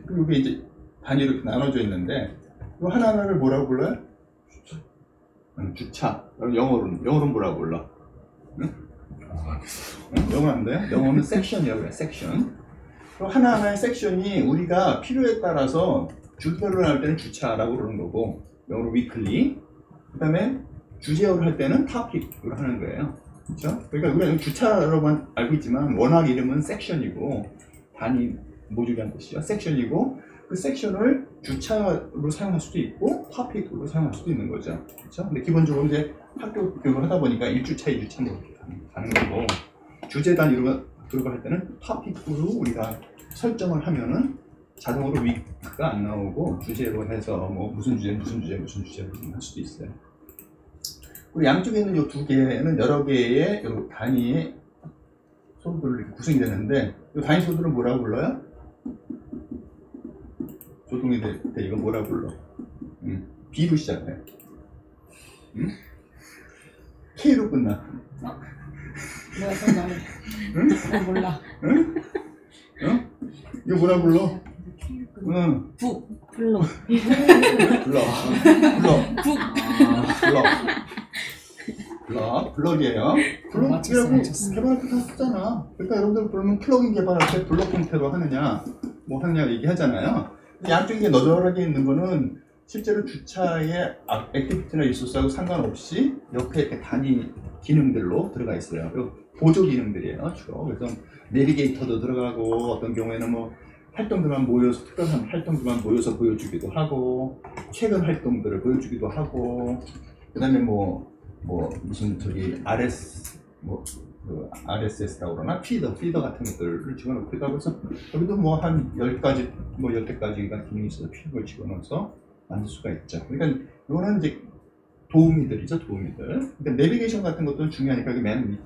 그리고 이게 이제 단위로 이렇게 나눠져 있는데, 이 하나하나를 뭐라고 불러요? 주차. 영어로는 뭐라고 불러? 응? 영어 안 돼? 영어는 섹션이라고 그래. 섹션. 하나하나의 섹션이 우리가 필요에 따라서 주별로 나올 때는 주차라고 그러는 거고, 영어로 weekly. 그 다음에 주제어로 할 때는 topic으로 하는 거예요. 그렇죠? 그러니까 우리가 주차라고만 알고 있지만 워낙 이름은 섹션이고 단위 모듈이라는 뜻이죠. 섹션이고 그 섹션을 주차로 사용할 수도 있고 topic으로 사용할 수도 있는 거죠. 그렇죠? 근데 기본적으로 이제 학교 교육을 하다 보니까 1주차, 2주차 뭐 이렇게 가는 거고 주제 단위로 들어갈 때는 topic으로 우리가 설정을 하면은 자동으로 위크가 안 나오고 주제로 해서 뭐 무슨 주제로 할 수도 있어요. 그리고 양쪽에 있는 이 두 개는 여러 개의 단위의 소들로 이렇게 구성이 되는데 이 단위 소들을 뭐라고 불러요? 조동이 될 때 이거 뭐라고 불러? B로 시작해. K로 끝나. 뭐야, 정말. 응? 난 몰라. 응? 이거 뭐라 불러? 응. 불러. 블럭이에요. 블럭이라고 개발할 때 다 쓰잖아. 그러니까 여러분들 그러면 플러그인 개발할 때 블럭 형태로 하느냐, 뭐 하느냐 얘기하잖아요. 양쪽에 너덜하게 있는 거는 실제로 주차의 액티비티나 리소스하고 상관없이 옆에 이렇게 단위 기능들로 들어가 있어요. 보조 기능들이에요, 주로. 그래서 내비게이터도 들어가고, 어떤 경우에는 뭐 활동들만 모여서, 특별한 활동들만 모여서 보여주기도 하고, 최근 활동들을 보여주기도 하고, 그 다음에 무슨 저기 RSS라고 그러나? 피더 같은 것들을 집어넣기도 하고, 그래서 여기도 뭐 한 10가지, 10대까지가 기능이 있어서 필요한 걸 집어넣어서 만들 수가 있죠. 그러니까 이거는 이제 도우미들이죠, 도우미들. 그러니까 내비게이션 같은 것도 중요하니까 맨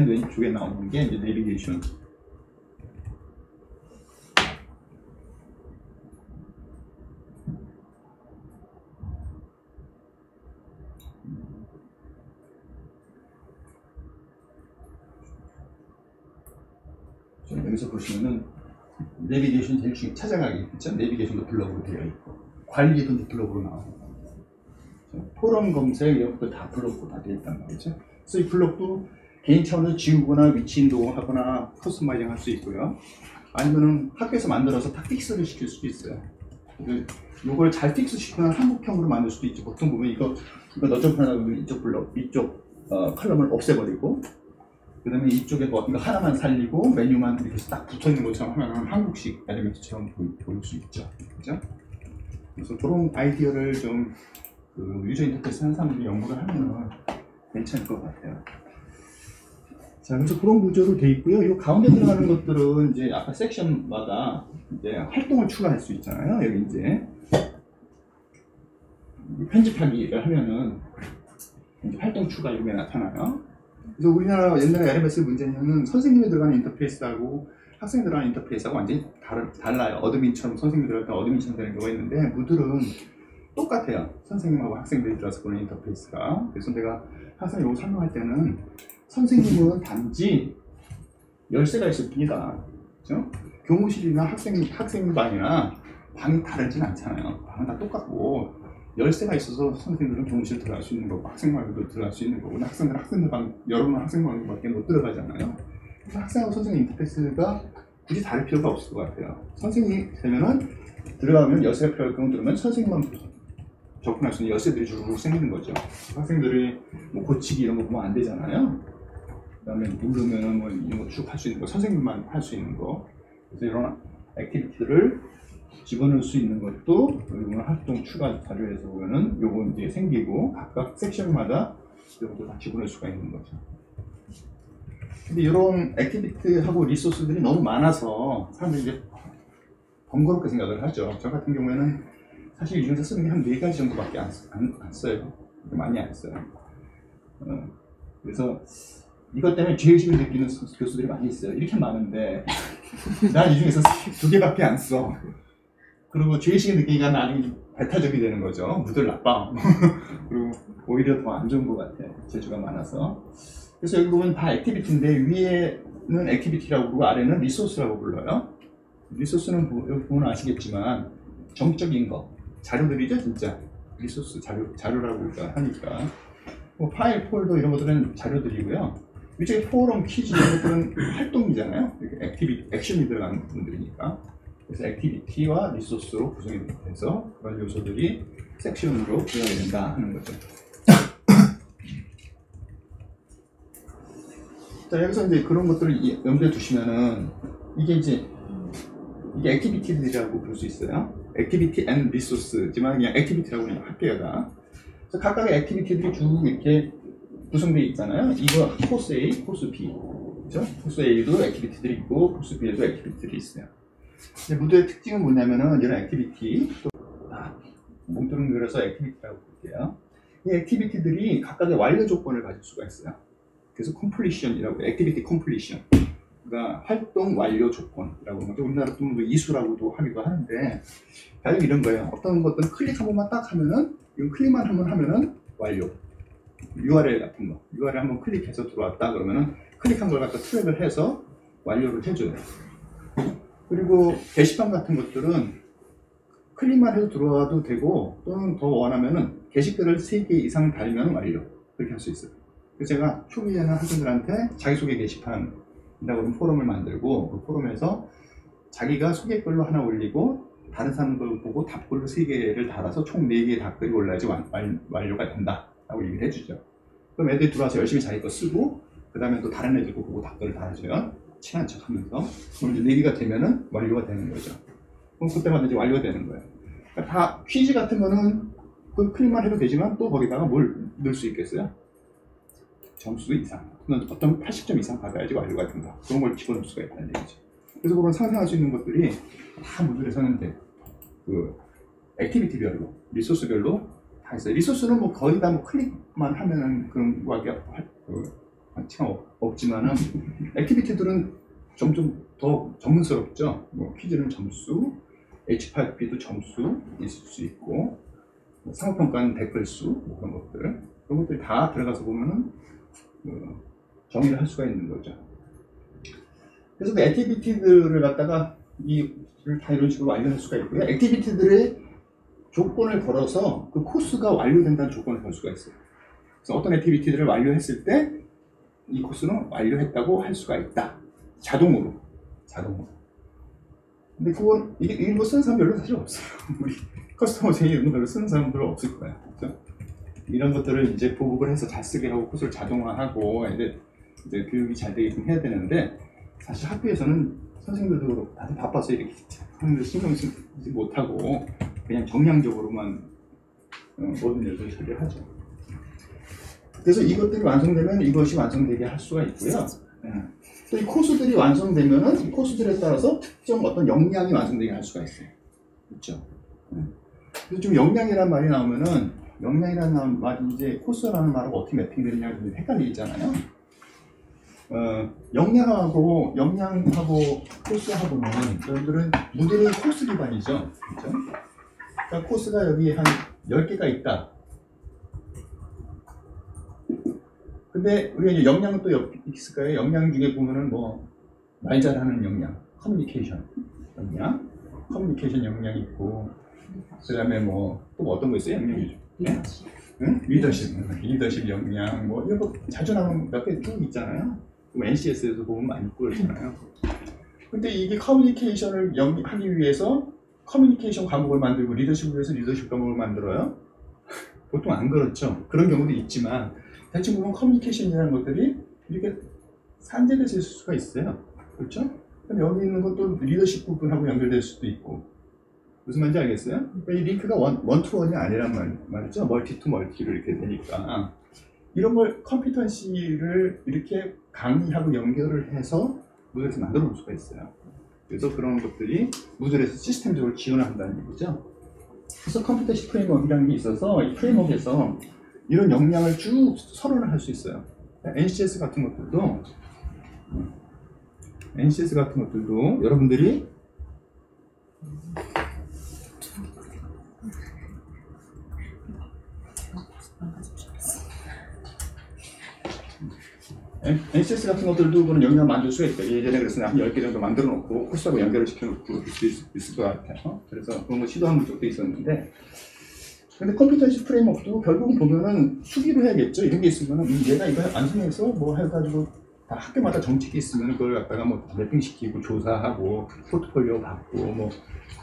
왼쪽에 나오는 게 이제 내비게이션. 여기서 보시면은 내비게이션 제일 중요해. 찾아가기 있죠. 내비게이션도 블럭으로 되어 있고, 관리도 블럭으로 나오고, 포럼 검색 이런 것도 다 블럭으로 다 되어 있단 말이죠. 그래서 이 블럭도 개인 차원에서 지우거나 위치 이동하거나 커스터마이징 할 수 있고요. 아니면은 학교에서 만들어서 다 픽스를 시킬 수도 있어요. 이걸 잘 픽스 시키면 한국형으로 만들 수도 있죠. 보통 보면 이거 너좀 편하고 이쪽 블럭, 이쪽 컬럼을 없애버리고, 그 다음에 이쪽에 이거 하나만 살리고 메뉴만 이렇게 딱 붙어 있는 것처럼 하면 한국식 엘리멘트처럼 보일 수 있죠. 그죠? 그래서 그런 아이디어를 좀 유저 인터페이스 하는 사람들이 연구를 하면 괜찮을 것 같아요. 자, 그래서 그런 구조로 돼 있고요. 이 가운데 들어가는 것들은 이제 아까 섹션마다 이제 활동을 추가할 수 있잖아요. 여기 이제 편집하기를 하면은 이제 활동 추가 이런 게 나타나요. 그래서 우리나라 옛날에 LMS 문제는 선생님이 들어가는 인터페이스하고 학생이 들어가는 인터페이스하고 완전히 달라요. 어드민처럼 선생님이 들어갈 때 어드민처럼 되는 경우가 있는데, 무들은 똑같아요. 선생님하고 학생들이 들어가서 보는 인터페이스가. 그래서 내가 항상 이거 설명할 때는 선생님은 단지 열쇠가 있을 뿐이다. 그렇죠? 교무실이나 학생방이나 방이 다르진 않잖아요. 방은 다 똑같고, 열쇠가 있어서 선생님들은 교무실 들어갈 수 있는 거고, 학생방도 들어갈 수 있는 거고, 학생들 방, 여러분 학생방밖에 못 들어가잖아요. 그래서 학생하고 선생님 인터페이스가 굳이 다를 필요가 없을 것 같아요. 선생님이 되면은 들어가면 열쇠가 필요할 경우 들으면 선생님만 접근할 수 있는 열쇠들이 쭉 생기는 거죠. 학생들이 뭐 고치기 이런 거 보면 안 되잖아요. 그 다음에 누르면은 뭐 이런 거 쭉 할 수 있는 거, 선생님만 할 수 있는 거. 그래서 이런 액티비티를 집어넣을 수 있는 것도 이런 활동 추가 자료에서 보면은 요거 이제 생기고, 각각 섹션마다 이것도 다 집어넣을 수가 있는 거죠. 근데 이런 액티비티하고 리소스들이 너무 많아서 사람들이 이제 번거롭게 생각을 하죠. 저 같은 경우에는 사실 이 중에서 쓰는 게 한 4가지 정도밖에 안 써요. 많이 안 써요. 그래서 이것 때문에 죄의식을 느끼는 교수들이 많이 있어요. 이렇게 많은데 난 이 중에서 2개밖에 안 써. 그리고 죄의식을 느끼니까 나중에 배타적이 되는 거죠. 무들 나빠. 그리고 오히려 더 안 좋은 것 같아요. 재주가 많아서. 그래서 여기 보면 다 액티비티인데, 위에는 액티비티라고 부르고 아래는 리소스라고 불러요. 리소스는 여기 보면 아시겠지만 정적인 거, 자료들이죠. 진짜 리소스 자료라고 하니까 뭐 파일, 폴더 이런 것들은 자료들이고요. 위쪽에 포럼, 퀴즈 이런 것들은 활동이잖아요. 액션이 들어가는 부분들이니까. 그래서 액티비티와 리소스로 구성이 돼서 그런 요소들이 섹션으로 구성이 된다 하는 거죠. 자, 여기서 이제 그런 것들을 염두에 두시면은 이게 액티비티들이라고 부를 수 있어요. 액티비티 앤 리소스지만 그냥 액티비티라고 그냥 할게요. 다. 그래서 각각의 액티비티들이 쭉 이렇게 구성되어 있잖아요. 이거 코스 A, 코스 B. 그렇죠? 코스 A도 액티비티들이 있고 코스 B에도 액티비티들이 있어요. 근데 무드의 특징은 뭐냐면은 이런 액티비티, 또 몽뚜껑 그려서 액티비티라고 볼게요. 이 액티비티들이 각각의 완료 조건을 가질 수가 있어요. 그래서 completion이라고, 액티비티 completion. 그러니까 활동 완료 조건이라고 하는 거죠. 우리나라 또 뭐 이수라고도 하기도 하는데, 가령 이런 거예요. 어떤 것들은 클릭 한 번만 딱 하면은, 이건 클릭만 한번 하면은 완료. URL 같은 거. URL 한번 클릭해서 들어왔다 그러면은 클릭한 걸 갖다 트랙을 해서 완료를 해줘요. 그리고 게시판 같은 것들은 클릭만 해서 들어와도 되고, 또는 더 원하면은 게시글을 3개 이상 달면 완료. 그렇게 할 수 있어요. 그래서 제가 초기에는 학생들한테 자기소개 게시판이라고 하는 포럼을 만들고, 그 포럼에서 자기가 소개글로 하나 올리고 다른 사람들 보고 답글로 3개를 달아서 총 4개의 답글이 올라야지 완료가 된다 라고 얘기를 해주죠. 그럼 애들이 들어와서 열심히 자기 거 쓰고 그 다음에 또 다른 애들도 보고 답글을 달아줘요. 친한 척 하면서. 그럼 이제 내기가 되면은 완료가 되는 거죠. 그럼 그때마다 이제 완료가 되는 거예요. 그러니까 다 퀴즈 같은 거는 그 클릭만 해도 되지만 또 거기다가 뭘 넣을 수 있겠어요? 점수 이상. 어떤 80점 이상 받아야지 완료가 된다. 그런 걸 집어넣을 수가 있다는 얘기죠. 그래서 그런 상상할 수 있는 것들이 다 모듈에서는 돼. 그 액티비티별로, 리소스별로 다 있어요. 리소스는 뭐 거의 다 뭐 클릭만 하면은 그런 거하기 가치가 없지만은 액티비티들은 점점 더 전문스럽죠. 뭐 퀴즈는 점수, H8P도 점수 있을 수 있고, 뭐 상호평가는 댓글 수, 뭐 그런 것들이 다 들어가서 보면은 정의를 할 수가 있는 거죠. 그래서 그 액티비티들을 갖다가 이를 다 이런 식으로 완료할 수가 있고요. 액티비티들의 조건을 걸어서 그 코스가 완료된다는 조건을 걸 수가 있어요. 그래서 어떤 액티비티들을 완료했을 때 이 코스는 완료했다고 할 수가 있다. 자동으로. 근데 그건 이런 거 쓰는 사람 별로 사실 없어요. 우리 커스터머 제이 이런 거 별로 쓰는 사람 별로 없을 거야. 그렇죠? 이런 것들을 이제 보급을 해서 잘 쓰게 하고 코스를 자동화하고 이제 교육이 잘 되게끔 해야 되는데, 사실 학교에서는 선생님들도 그렇고 다들 바빠서 이렇게 하는데 신경 쓰지 못하고 그냥 정량적으로만 모든 일들을 처리를 하죠. 그래서 이것들이 완성되면 이것이 완성되게 할 수가 있고요. 또 이 코스들이 완성되면은 이 코스들에 따라서 특정 어떤 역량이 완성되게 할 수가 있어요. 그렇죠? 그래서 지금 역량이라는 말이 나오면은, 역량이라는 말이 이제 코스라는 말하고 어떻게 매핑되느냐 좀 헷갈리잖아요. 역량하고 코스하고는 여러분들은 모델이 코스 기반이죠. 그렇죠? 그러니까 코스가 여기 한 10개가 있다. 근데 우리가 이제 역량은 또 있을까요? 역량 중에 보면은 뭐 말 잘하는 역량, 커뮤니케이션 역량, 커뮤니케이션 역량이 있고, 그 다음에 뭐 또 어떤 거 있어요? 역량이 리더십 역량, 뭐 이런 거 자주 나오는 몇 개 쭉 있잖아요. NCS에서 보면 많이 있고 그렇잖아요. 근데 이게 커뮤니케이션을 하기 위해서 커뮤니케이션 과목을 만들고 리더십을 위해서 리더십 과목을 만들어요? 보통 안 그렇죠. 그런 경우도 있지만 대충 보면 커뮤니케이션이라는 것들이 이렇게 산재돼서 있을 수가 있어요. 그렇죠? 그럼 여기 있는 것도 리더십 부분하고 연결될 수도 있고. 무슨 말인지 알겠어요? 그러니까 이 링크가 원투원이 아니란 말이죠. 멀티 투 멀티로 이렇게 되니까. 이런 걸 컴피턴시를 이렇게 강의하고 연결을 해서 모델에서 만들어 볼 수가 있어요. 그래서 그런 것들이 모델에서 시스템적으로 지원을 한다는 얘기죠. 그래서 컴퓨터식 프레임워크라는 게 있어서 이 프레임워크에서 이런 역량을 쭉 설원을 할 수 있어요. NCS 같은 것들도 여러분들이 NCS 같은 것들도 그런 역량을 만들 수가 있어요. 예전에 그래서 한 10개 정도 만들어 놓고 코스하고 연결을 시켜놓고 있을 것 같아요. 그래서 그런 거 시도한 적도 있었는데, 근데 컴퓨터식 프레임워크도 결국은 보면은 수기로 해야겠죠. 이런 게 있으면은 얘가 이거 완성해서 뭐 해가지고 다 학교마다 정책이 있으면 그걸 갖다가 뭐 매핑시키고 조사하고 포트폴리오 받고 뭐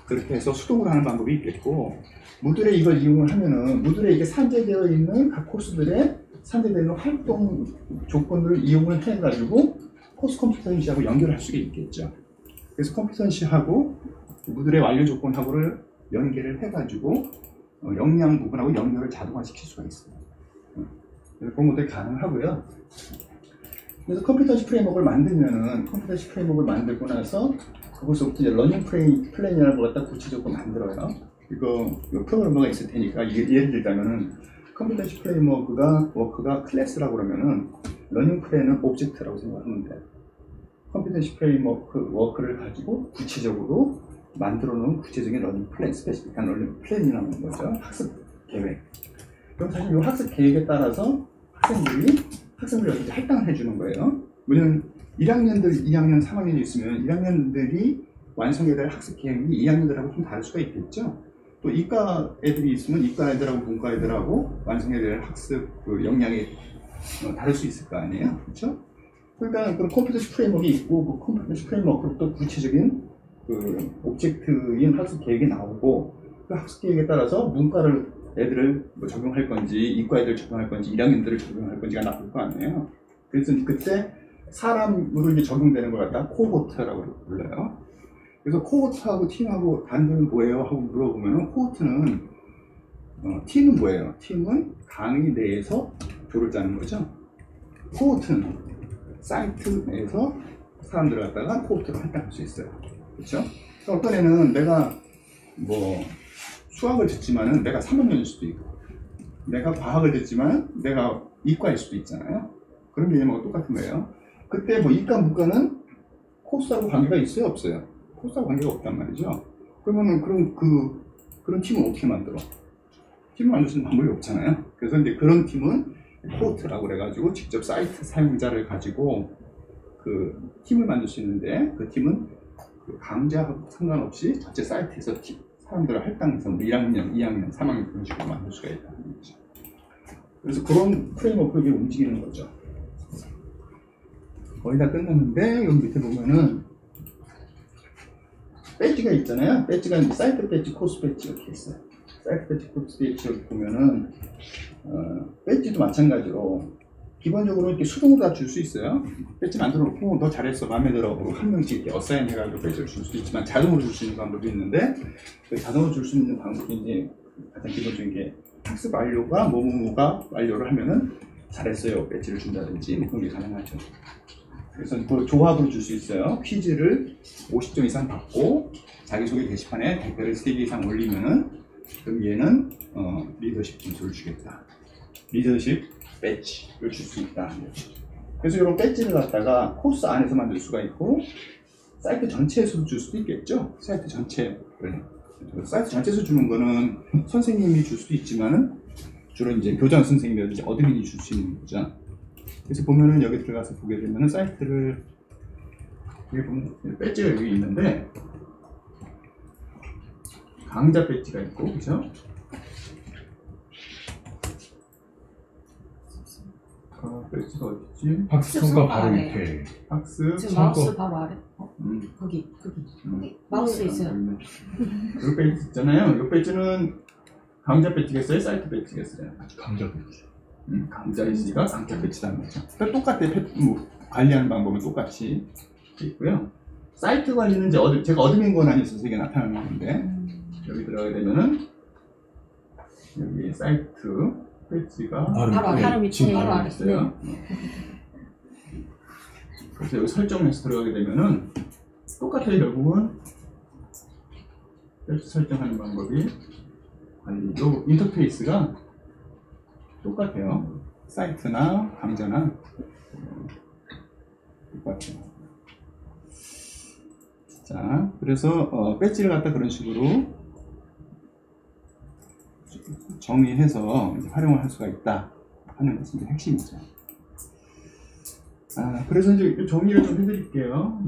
그렇게 해서 수동으로 하는 방법이 있겠고, 무들에 이걸 이용을 하면은 무들에 이게 산재되어 있는 각 코스들의 산재되는 활동 조건들을 이용을 해가지고 코스 컴퓨터시하고 연결할 수가 있겠죠. 그래서 컴퓨터시하고 무들의 완료 조건하고를 연결을 해가지고 역량 부분하고 연결을 자동화시킬 수가 있어요. 그런 것들이 가능하고요. 그래서 컴퓨터식 프레임워크를 만들고 나서 그것부터 이제 러닝 플랜이라는 걸 갖다 구체적으로 만들어요. 이거 프로그래머가 있을 테니까 예를 들자면은 컴퓨터식 프레임워크가 클래스라고 그러면은 러닝 플랜은 오브젝트라고 생각하면 돼요. 컴퓨터식 프레임워크를 가지고 구체적으로 만들어 놓은 구체적인 러닝 플랜, 스페시픽한 러닝 플랜이라는 거죠. 학습 계획. 그럼 사실 이 학습 계획에 따라서 학생들이 여기 할당을 해주는 거예요. 왜냐면 2학년, 3학년이 있으면 1학년들이 완성해야 될 학습 계획이 2학년들하고 좀 다를 수가 있겠죠. 또 이과 애들이 있으면 이과 애들하고 문과 애들하고 완성해야 될 학습 역량이 다를 수 있을 거 아니에요. 그렇죠? 그러니까 그런 컴퓨터식 프레임워크가 있고 그 컴퓨터식 프레임워크로 또 구체적인 그 오브젝트인 학습 계획이 나오고, 그 학습 계획에 따라서 문과를 애들을 뭐 적용할 건지 이과 애들 적용할 건지 1학년들을 적용할 건지가 나올 거 아니에요. 그래서 그때 사람으로 이제 적용되는 걸 갖다가 코호트라고 불러요. 그래서 코호트하고 팀하고 단점은 뭐예요? 하고 물어보면 코호트는 팀은 뭐예요? 팀은 강의 내에서 조를 짜는 거죠. 코호트는 사이트 내에서 사람들을 갖다가 코호트로 할당할 수 있어요. 그렇죠? 어떤 애는 내가 뭐 수학을 듣지만은 내가 3학년일 수도 있고, 내가 과학을 듣지만 내가 이과일 수도 있잖아요. 그런 개념하고 똑같은 거예요. 그때 뭐 이과 문과는 코스하고 관계가 있어요, 없어요? 코스하고 관계가 없단 말이죠. 그러면은 그런 팀은 어떻게 만들어? 팀을 만들 수 있는 방법이 없잖아요. 그래서 이제 그런 팀은 코호트라고 그래가지고 직접 사이트 사용자를 가지고 그 팀을 만들 수 있는데, 그 팀은 그 강좌하고 상관없이 전체 사이트에서 사람들을 할당해서 뭐 1학년, 2학년, 3학년 그런 식으로 만들 수가 있다는 거죠. 그래서 그런 프레임워크가 움직이는 거죠. 거의 다 끝났는데 여기 밑에 보면은 배지가 있잖아요. 배지가 사이트 배지, 코스 배지 이렇게 있어요. 사이트 배지, 코스 배지 여기 보면은 배지도 마찬가지로 기본적으로 이렇게 수동으로 다 줄 수 있어요. 배지 만들어 놓고 너 잘했어, 마음에 들어 한 명씩 이렇게 어사인 해가지고 배지를 줄 수 있지만 자동으로 줄 수 있는 방법도 있는데, 그 자동으로 줄 수 있는 방법이 이제 가장 기본적인 게 학습 완료가 뭐뭐가 완료를 하면은 잘했어요 배지를 준다든지 그런 게 가능하죠. 그래서 또 조합으로 줄 수 있어요. 퀴즈를 50점 이상 받고 자기소개 게시판에 댓글을 3개 이상 올리면은 그럼 얘는 리더십 점수를 주겠다. 리더십 배지를 줄 수 있다. 그래서 이런 배지를 갖다가 코스 안에서 만들 수가 있고 사이트 전체에서 줄 수도 있겠죠. 사이트 전체를. 사이트 전체에서 주는 거는 선생님이 줄 수도 있지만은 주로 이제 교장 선생님이라든지 어드민이 줄 수 있는 거죠. 그래서 보면은 여기 들어가서 보게 되면은 사이트를 여기 보면 배지가 여기 있는데 강좌 배지가 있고, 그죠? 배지가 어딨지? 학습 성과 바로 밑에. 학습 지금 참고. 마우스 바로 아래. 거기. 마우스 있어요. 이 배지 있잖아요. 이 배지는 강좌 배지겠어요? 사이트 배지겠어요? 강좌 배지. 강좌 있으니까 강좌 배지라는 거죠. 그러니까 똑같아. 뭐, 관리하는 방법은 똑같이 있고요. 사이트 관리는 이제 제가 어드민 권한이 있어서 이게 나타나는 건데, 여기 들어가게 되면은 여기 사이트 배지가 바로 밑에 지금 바로 바로 아래. 있어요. 그래서 여기 설정에서 들어가게 되면은 똑같아요. 결국은 배지 설정하는 방법이 관리, 요 인터페이스가 똑같아요. 사이트나 강좌나 똑같아요. 자, 그래서 배지를 갖다 그런 식으로 정의해서 이제 활용을 할 수가 있다 하는 것이 이제 핵심이죠. 그래서 이제 정리를 좀 해드릴게요.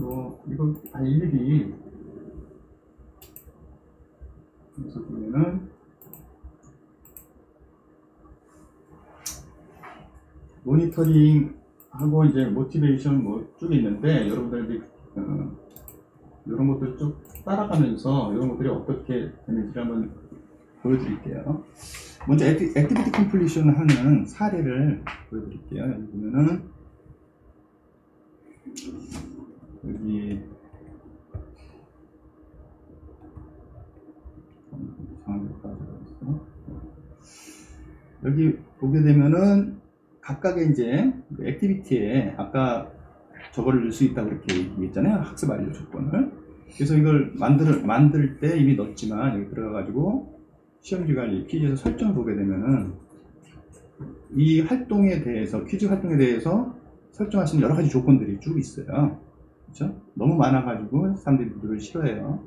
이거 다 일일이 그래서 보면은 모니터링하고 이제 모티베이션 뭐 쭉 있는데, 여러분들 이제 이런 것들 쭉 따라가면서 이런 것들이 어떻게 되는지 한번 보여드릴게요. 먼저 액티비티 컴플리션 하는 사례를 보여드릴게요. 여기 보면은 여기 여기 보게 되면은 각각의 이제 액티비티에 아까 저거를 넣을 수 있다고 이렇게 얘기했잖아요. 학습 완료 조건을. 그래서 이걸 만들 때 이미 넣었지만 여기 들어가가지고 시험지 관리 퀴즈에서 설정을 보게 되면은 이 활동에 대해서, 퀴즈 활동에 대해서 설정하시는 여러 가지 조건들이 쭉 있어요. 그렇죠? 너무 많아가지고 사람들이 모두를 싫어해요.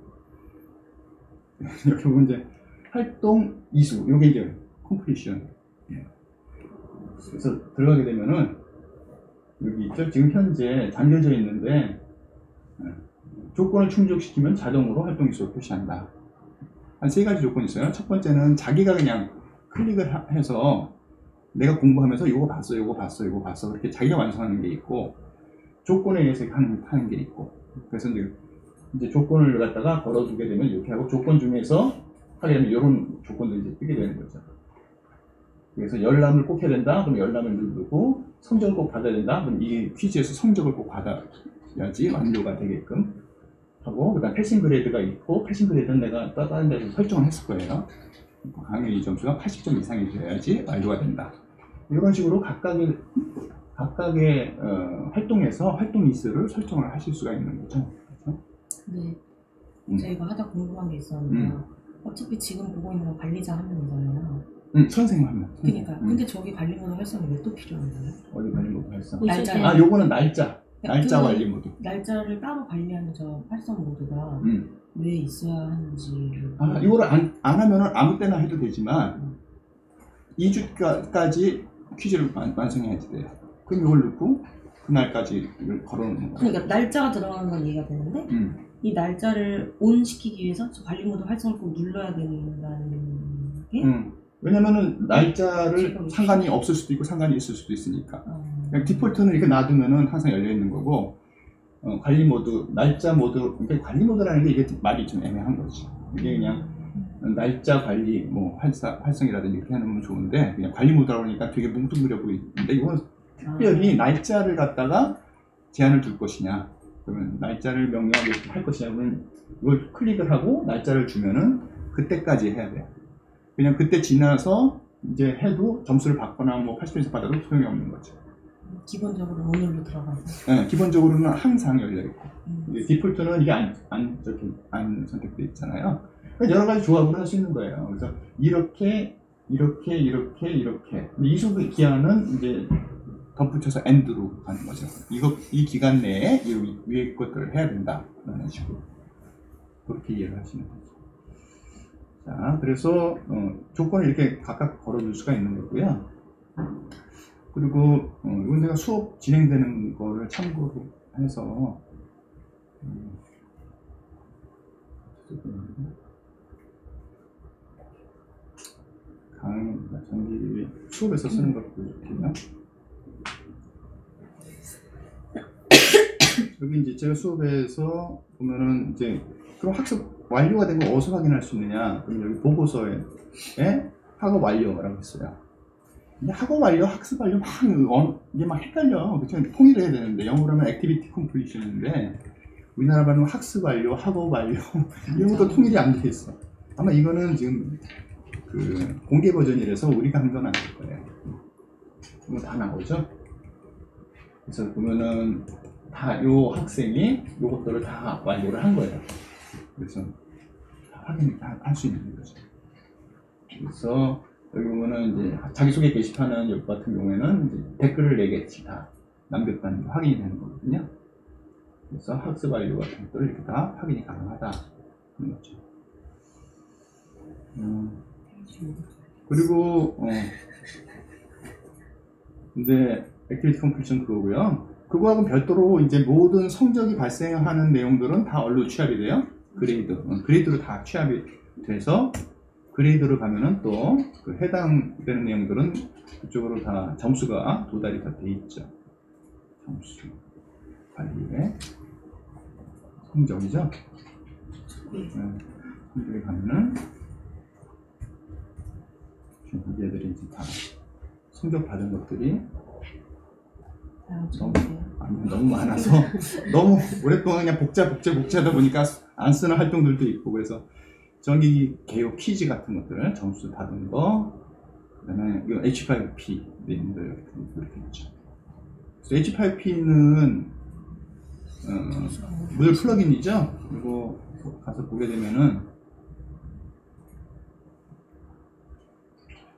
이렇게 보면 이제 활동 이수, 요게 이제 컴플리션. 그래서 들어가게 되면은 여기 있죠. 지금 현재 잠겨져 있는데 조건을 충족시키면 자동으로 활동 이수를 표시한다. 한 3가지 조건이 있어요. 첫 번째는 자기가 그냥 클릭을 해서 내가 공부하면서 이거 봤어, 이거 봤어, 이거 봤어 그렇게 자기가 완성하는 게 있고, 조건에 의해서 하는 게 있고. 그래서 이제 조건을 갖다가 걸어두게 되면 이렇게 하고, 조건 중에서 하게 되면 이런 조건들이 이제 뜨게 되는 거죠. 그래서 열람을 꼭 해야 된다. 그럼 열람을 누르고 성적을 꼭 받아야 된다. 그럼 이 퀴즈에서 성적을 꼭 받아야지 완료가 되게끔 하고, 그다음 패싱 그레이드가 있고, 패싱 그레이드는 내가 다른 데서 설정을 했을 거예요. 강의 점수가 80점 이상이 돼야지 완료가 된다. 이런 식으로 각각의 활동에서 활동 일수를 설정을 하실 수가 있는 거죠. 그렇죠? 네. 저희가 하다 궁금한 게 있었는데 어차피 지금 보고 있는 건 관리자 한 명이잖아요. 선생님 한 명. 그러니까 근데 저기 관리 모드 활성이 왜 또 필요한 거예요? 어디 관리 모드 활성? 날짜. 아, 요거는 날짜 그 관리 모드. 날짜를 따로 관리하는 저 활성 모드가 왜 있어야 하는지를. 아, 이거를 안 하면은 아무 때나 해도 되지만 2주까지 퀴즈를 완성해야지 돼요. 그럼 이걸 넣고 그날까지 이걸 걸어놓는 거예요. 그러니까 날짜가 들어가는 건 이해가 되는데 이 날짜를 온 시키기 위해서 저 관리 모드 활성을 꼭 눌러야 된다는 게. 왜냐면은 날짜를 상관이 없을 수도 있고 상관이 있을 수도 있으니까. 그냥 디폴트는 이렇게 놔두면은 항상 열려 있는 거고, 관리 모드, 날짜 모드, 그러니까 관리 모드라는 게 이게 말이 좀 애매한 거지. 이게 그냥 날짜 관리, 뭐 활성이라든지 이렇게 해놓으면 좋은데, 그냥 관리 모드라고 하니까 되게 뭉뚱그려 보이는데, 이건 특별히 날짜를 갖다가 제한을 둘 것이냐, 그러면 날짜를 명료하게 할 것이냐, 그러면 이걸 클릭을 하고 날짜를 주면은 그때까지 해야 돼요. 그냥 그때 지나서 이제 해도 점수를 받거나 뭐 80점 이상 받아도 소용이 없는 거죠. 기본적으로 오늘로 들어가서. 네, 기본적으로는 항상 열려 있고, 디폴트는 이게 안 선택돼 있잖아요. 여러 가지 조합을 할 수 있는 거예요. 그래서 이렇게 이 속의 기한은 이제 덧붙여서 end로 가는 거죠. 이 기간 내에 이 위에 것들을 해야 된다 라는 식으로 그렇게 이해를 하시는 거죠. 자, 그래서 조건을 이렇게 각각 걸어줄 수가 있는 거고요. 그리고 이건 내가 수업 진행되는 거를 참고로 해서 전기 수업에서 쓰는 걸 보여줄게요. 여기 이제 제가 수업에서 보면은 이제 그럼 학습 완료가 된 거 어디서 확인할 수 있느냐? 그럼 여기 보고서에 학업 완료라고 있어요. 근데 학업 완료, 학습 완료 이게 막 헷갈려. 그쵸? 통일해야 되는데 영어로 하면 activity completion인데 우리나라 말로 학습 완료, 학업 완료 이런 것도 통일이 안 돼 있어. 아마 이거는 지금 그 공개 버전이라서 우리가 한 건 아닐 거예요. 이거 다 나오죠? 그래서 보면은 다 요 학생이 요것들을 다 완료를 한 거예요. 그래서 확인을 할 수 있는 거죠. 그래서 여기 보면은 이제 자기소개 게시판은 여기 같은 경우에는 이제 댓글을 4개씩 다 남겼다는 게 확인이 되는 거거든요. 그래서 학습 완료 같은 것들을 이렇게 다 확인이 가능하다 하는 거죠. 그리고 이제 액티비티 컴플리션 그거고요. 그거하고 별도로 이제 모든 성적이 발생하는 내용들은 다 얼로 취합이 돼요. 그레이드로 다 취합이 돼서 그레이드로 가면은 또 그 해당되는 내용들은 그쪽으로 다 점수가 도달이 다 돼 있죠. 점수 관리의 성적이죠. 성적에 가면은 얘들이 이제 다 성적 받은 것들이 너무 많아서 너무 오랫동안 그냥 복제하다 보니까 안 쓰는 활동들도 있고, 그래서 전기 개요 퀴즈 같은 것들 점수 받은 거, 그다음에 이거 H5P 내용들 이렇게 있죠. 그래서 H5P는 모듈 플러긴이죠. 그리고 가서 보게 되면은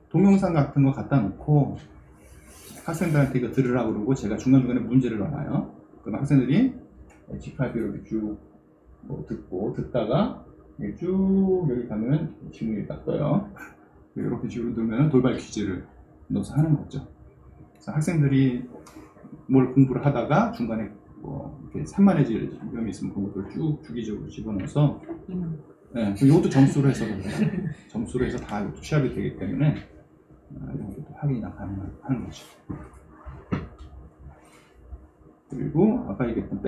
동영상 같은 거 갖다 놓고 학생들한테 이거 들으라고 그러고 제가 중간중간에 문제를 넣어놔요. 그럼 학생들이 H5P로 쭉 뭐 듣다가 쭉 여기 가면 질문이 딱 떠요. 이렇게 식으로 두면 돌발 퀴즈를 넣어서 하는 거죠. 그래서 학생들이 뭘 공부를 하다가 중간에 뭐 이렇게 산만해질 위험이 있으면 그런 것들을 쭉 주기적으로 집어넣어서 이것도 점수로 해서 점수로 해서 다 취합이 되기 때문에 이런 것도 확인이 가능하는 거죠. 그리고 아까 얘기했던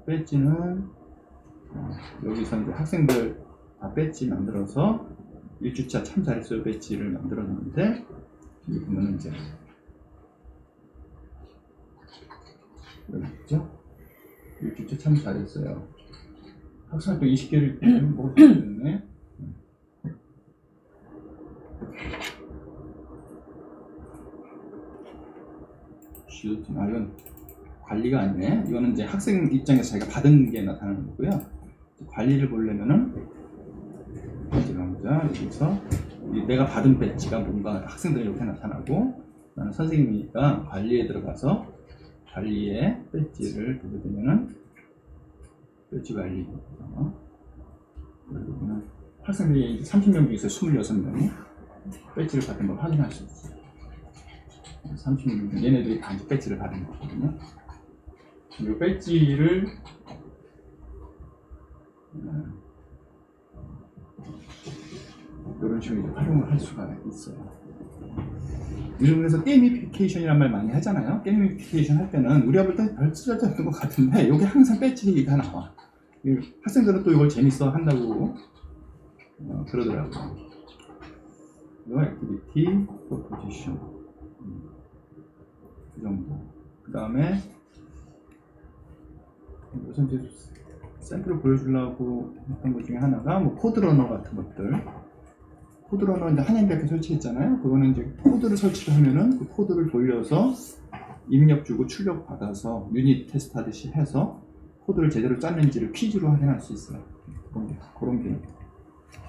배지는 여기서 이제 학생들 다 배지 만들어서 1주차 참 잘했어요 배지를 만들어 놨는데 여기 보면 이제 여기 있죠? 이 주체 참 잘했어요. 학생활동 20개를 먹을 수 있네. 이건 관리가 아니네. 이거는 이제 학생 입장에서 자기가 받은 게 나타나는 거고요. 관리를 보려면은 보자. 여기서 내가 받은 배지가 뭔가 학생들이 이렇게 나타나고, 나는 선생님이니까 관리에 들어가서 관리에 배지를 보게 되면은 배지 관리. 그리고는 학생들이 30명 중에서 26명이 배지를 받은 걸 확인할 수 있어요. 30명 얘네들이 다 이제 배지를 받은 거거든요. 이 배지를 이런 식으로 이제 활용을 할 수가 있어요. 그래서 게이미피케이션이란 말 많이 하잖아요. 게이미피케이션 할 때는 우리가 볼 때 별 쓰여져 있는 것 같은데 여기 항상 배지가 나와. 학생들은 또 이걸 재밌어 한다고 그러더라고요. 이거 액티비티, 프로포지션 그 정도. 그 다음에 우선 이제 샘플을 보여주려고 했던 것 중에 하나가 뭐 코드러너 같은 것들. 코드러너 이제 한인대학교 설치했잖아요. 그거는 이제 코드를 설치를 하면은 그 코드를 돌려서 입력 주고 출력 받아서 유닛 테스트 하듯이 해서 코드를 제대로 짰는지를 퀴즈로 확인할 수 있어요. 그런 게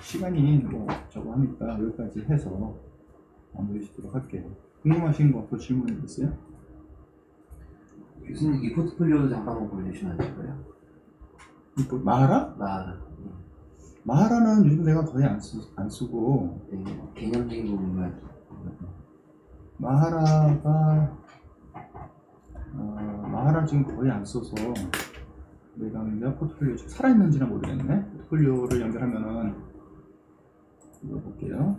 시간이 뭐 저거 하니까 여기까지 해서 마무리시도록 할게요. 궁금하신 거 더 질문 있어요? 교수님 이 포트폴리오도 잠깐만 보여주시면 안 될까요? 마하라? 마하라. 마하라는 요즘 내가 거의 안 쓰고 네, 개념적인 부분만. 마하라 지금 거의 안 써서 내가 이제 포트폴리오 지금 살아있는지는 모르겠네. 포트폴리오를 연결하면은 이거 볼게요.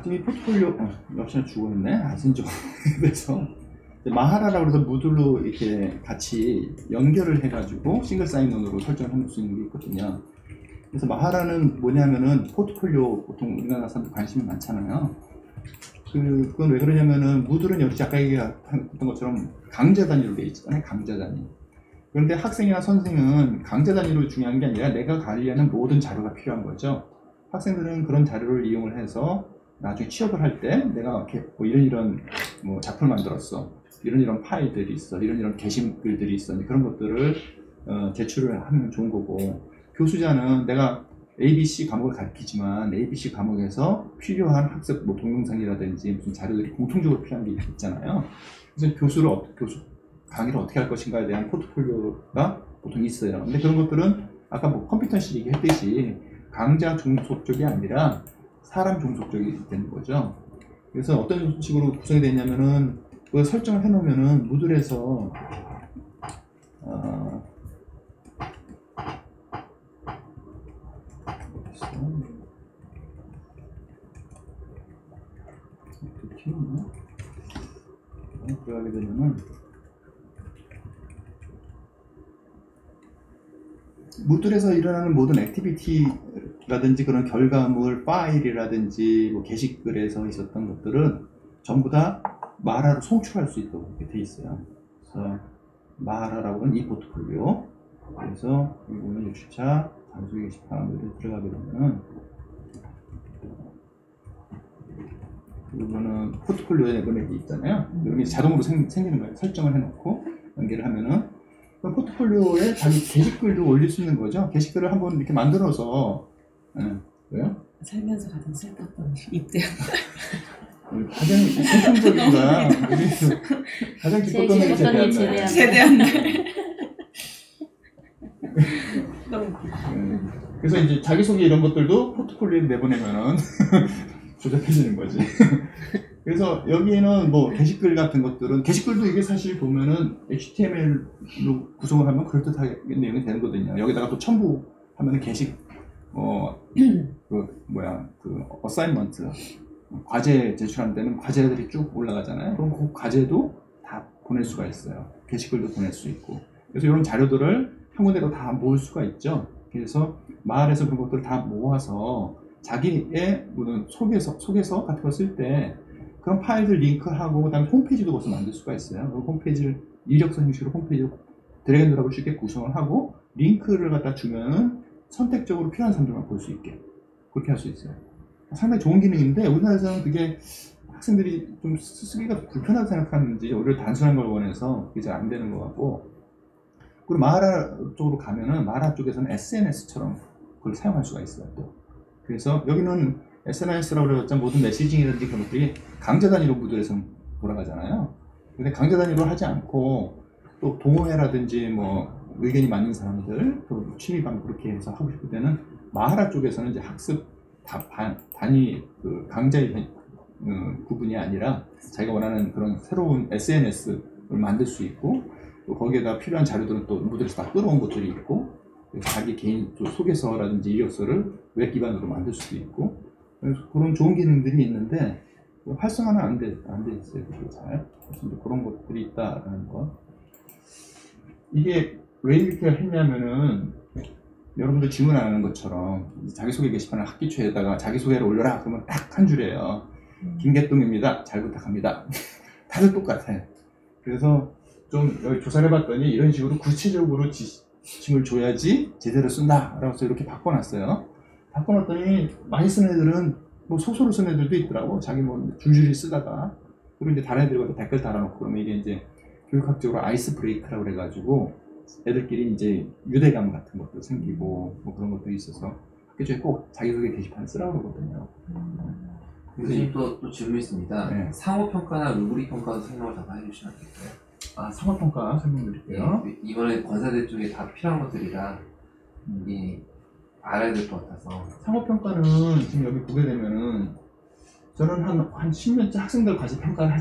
지금 이 포트폴리오 역시나 죽어있네. 안 쓴 지 그래서 마하라라고 해서 모듈로 이렇게 같이 연결을 해가지고 싱글 사인온으로 설정을 해놓을 수 있는 게 있거든요. 그래서 마하라는 뭐냐면은 포트폴리오 보통 우리나라 사람들 관심이 많잖아요. 그건 왜 그러냐면은 무들은 역시 아까 얘기했던 것처럼 강좌 단위로 되어 있잖아요. 강좌 단위. 그런데 학생이나 선생은 강좌 단위로 중요한 게 아니라 내가 관리하는 모든 자료가 필요한 거죠. 학생들은 그런 자료를 이용을 해서 나중에 취업을 할 때 내가 이렇게 뭐 이런 뭐 작품을 만들었어. 이런 파일들이 있어. 이런 게시글들이 있어. 그런 것들을 제출을 하면 좋은 거고, 교수자는 내가 ABC 과목을 가르치지만 ABC 과목에서 필요한 학습 뭐 동영상이라든지 무슨 자료들이 공통적으로 필요한 게 있잖아요. 그래서 교수 강의를 어떻게 할 것인가에 대한 포트폴리오가 보통 있어요. 근데 그런 것들은 아까 뭐 컴퓨터식 얘기했듯이 강좌 종속적이 아니라 사람 종속적이 되는 거죠. 그래서 어떤 식으로 구성이 되냐면은 그걸 설정을 해놓으면은 무들에서 들어가게 되면은 무들에서 일어나는 모든 액티비티라든지 그런 결과물 파일이라든지 뭐 게시글에서 있었던 것들은 전부 다 마하라로 송출할 수 있도록 이렇게 돼 있어요. 그래서 마하라라고 하는 이 포트폴리오. 그래서 이거는 60차 잠수 게시판으로 들어가게 되면은 이거는 포트폴리오에 내보내기 있잖아요. 여기 자동으로 생기는 거예요. 설정을 해놓고 연결을 하면은 그럼 포트폴리오에 자기 게시글도 올릴 수 있는 거죠. 게시글을 한번 이렇게 만들어서 왜요? 살면서 가장 슬펐던 입대요. 가장 성공적인가 가장 기뻤던 일이 제대한 날. 그래서 이제 자기소개 이런 것들도 포트폴리오에 내보내면은 조작해지는 거지. 그래서 여기는 뭐 게시글 같은 것들은 게시글도 이게 사실 보면은 HTML로 구성을 하면 그럴듯하게 내용이 되는 거거든요. 여기다가 또 첨부하면은 어사인먼트 과제 제출하는 데는 과제들이 쭉 올라가잖아요. 그럼 그 과제도 다 보낼 수가 있어요. 게시글도 보낼 수 있고. 그래서 이런 자료들을 한 군데로 다 모을 수가 있죠. 그래서 마을에서 그런 것들을 다 모아서 자기의 무슨 소개서 같은 거 쓸 때 그런 파일들 링크하고 그다음에 홈페이지도 거기서 만들 수가 있어요. 그 홈페이지를 이력서 형식으로 홈페이지를 드래그 앤 드롭을 쉽게 구성을 하고 링크를 갖다 주면은 선택적으로 필요한 사람들만 볼 수 있게 그렇게 할 수 있어요. 상당히 좋은 기능인데 우리나라에서는 그게 학생들이 좀 쓰기가 불편하다고 생각하는지 오히려 단순한 걸 원해서 그게 잘 안 되는 것 같고, 그리고 마하라 쪽으로 가면은 마하라 쪽에서는 SNS처럼 그걸 사용할 수가 있어요 또. 그래서 여기는 SNS라고 그래봤자 모든 메시징이라든지 그런 것들이 강제 단위로 무들에서 돌아가잖아요. 근데 강제 단위로 하지 않고 또 동호회라든지 뭐 의견이 맞는 사람들 또 취미반 그렇게 해서 하고 싶을 때는 마하라 쪽에서는 이제 학습 단위 그 강제 구분이 아니라 자기가 원하는 그런 새로운 SNS를 만들 수 있고 또 거기에다 필요한 자료들은 또 무들에서 다 끌어온 것들이 있고 자기 개인 소개서라든지 이력서를 웹 기반으로 만들 수도 있고 그래서 그런 좋은 기능들이 있는데 활성화는 안 돼 있어요. 그게 잘. 그래서 그런 것들이 있다라는 거. 이게 왜 이렇게 했냐면은 여러분들 질문 안 하는 것처럼 자기소개 게시판을 학기 초에다가 자기소개를 올려라 그러면 딱 한 줄이에요. 김계동입니다. 잘 부탁합니다. 다들 똑같아요. 그래서 좀 여기 조사를 해봤더니 이런 식으로 구체적으로 지침을 줘야지 제대로 쓴다 라고 해서 이렇게 바꿔놨어요. 바꿔놨더니 많이 쓰는 애들은 뭐 소설을 쓰는 애들도 있더라고. 자기 뭐 줄줄이 쓰다가 그리고 이제 다른 애들과 댓글 달아놓고 그러면 이게 이제 교육학적으로 아이스 브레이크라고 그래가지고 애들끼리 이제 유대감 같은 것도 생기고 뭐 그런 것도 있어서 학교 중에 꼭 자기소개 게시판 쓰라고 그러거든요. 교수님 또 질문 있습니다. 네. 상호평가나 루브리 평가도 설명을 잠깐 해주시면 안 될까요? 아, 상호평가 설명드릴게요. 네, 이번에 권사대 쪽에 다 필요한 것들이라 알아야 될 것 같아서. 상호평가는 지금 여기 보게 되면은 저는 한 10년째 학생들 과제 평가를 하지